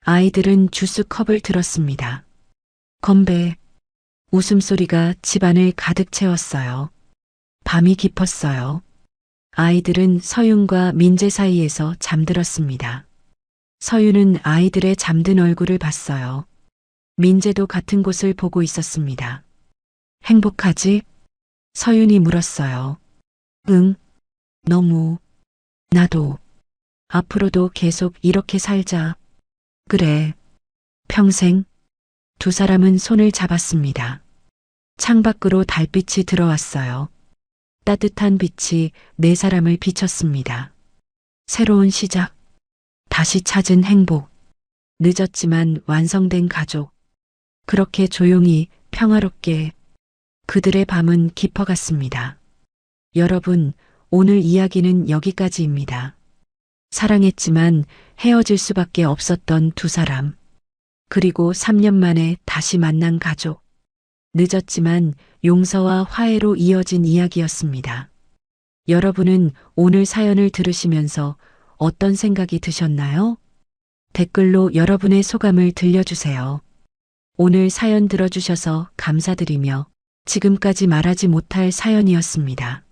아이들은 주스 컵을 들었습니다. 건배. 웃음소리가 집안을 가득 채웠어요. 밤이 깊었어요. 아이들은 서윤과 민재 사이에서 잠들었습니다. 서윤은 아이들의 잠든 얼굴을 봤어요. 민재도 같은 곳을 보고 있었습니다. 행복하지? 서윤이 물었어요. 응, 너무. 나도. 앞으로도 계속 이렇게 살자. 그래. 평생. 두 사람은 손을 잡았습니다. 창밖으로 달빛이 들어왔어요. 따뜻한 빛이 네 사람을 비췄습니다. 새로운 시작. 다시 찾은 행복. 늦었지만 완성된 가족. 그렇게 조용히 평화롭게 그들의 밤은 깊어갔습니다. 여러분, 오늘 이야기는 여기까지입니다. 사랑했지만 헤어질 수밖에 없었던 두 사람. 그리고 3년 만에 다시 만난 가족. 늦었지만 용서와 화해로 이어진 이야기였습니다. 여러분은 오늘 사연을 들으시면서 어떤 생각이 드셨나요? 댓글로 여러분의 소감을 들려주세요. 오늘 사연 들어주셔서 감사드리며 지금까지 말하지 못할 사연이었습니다.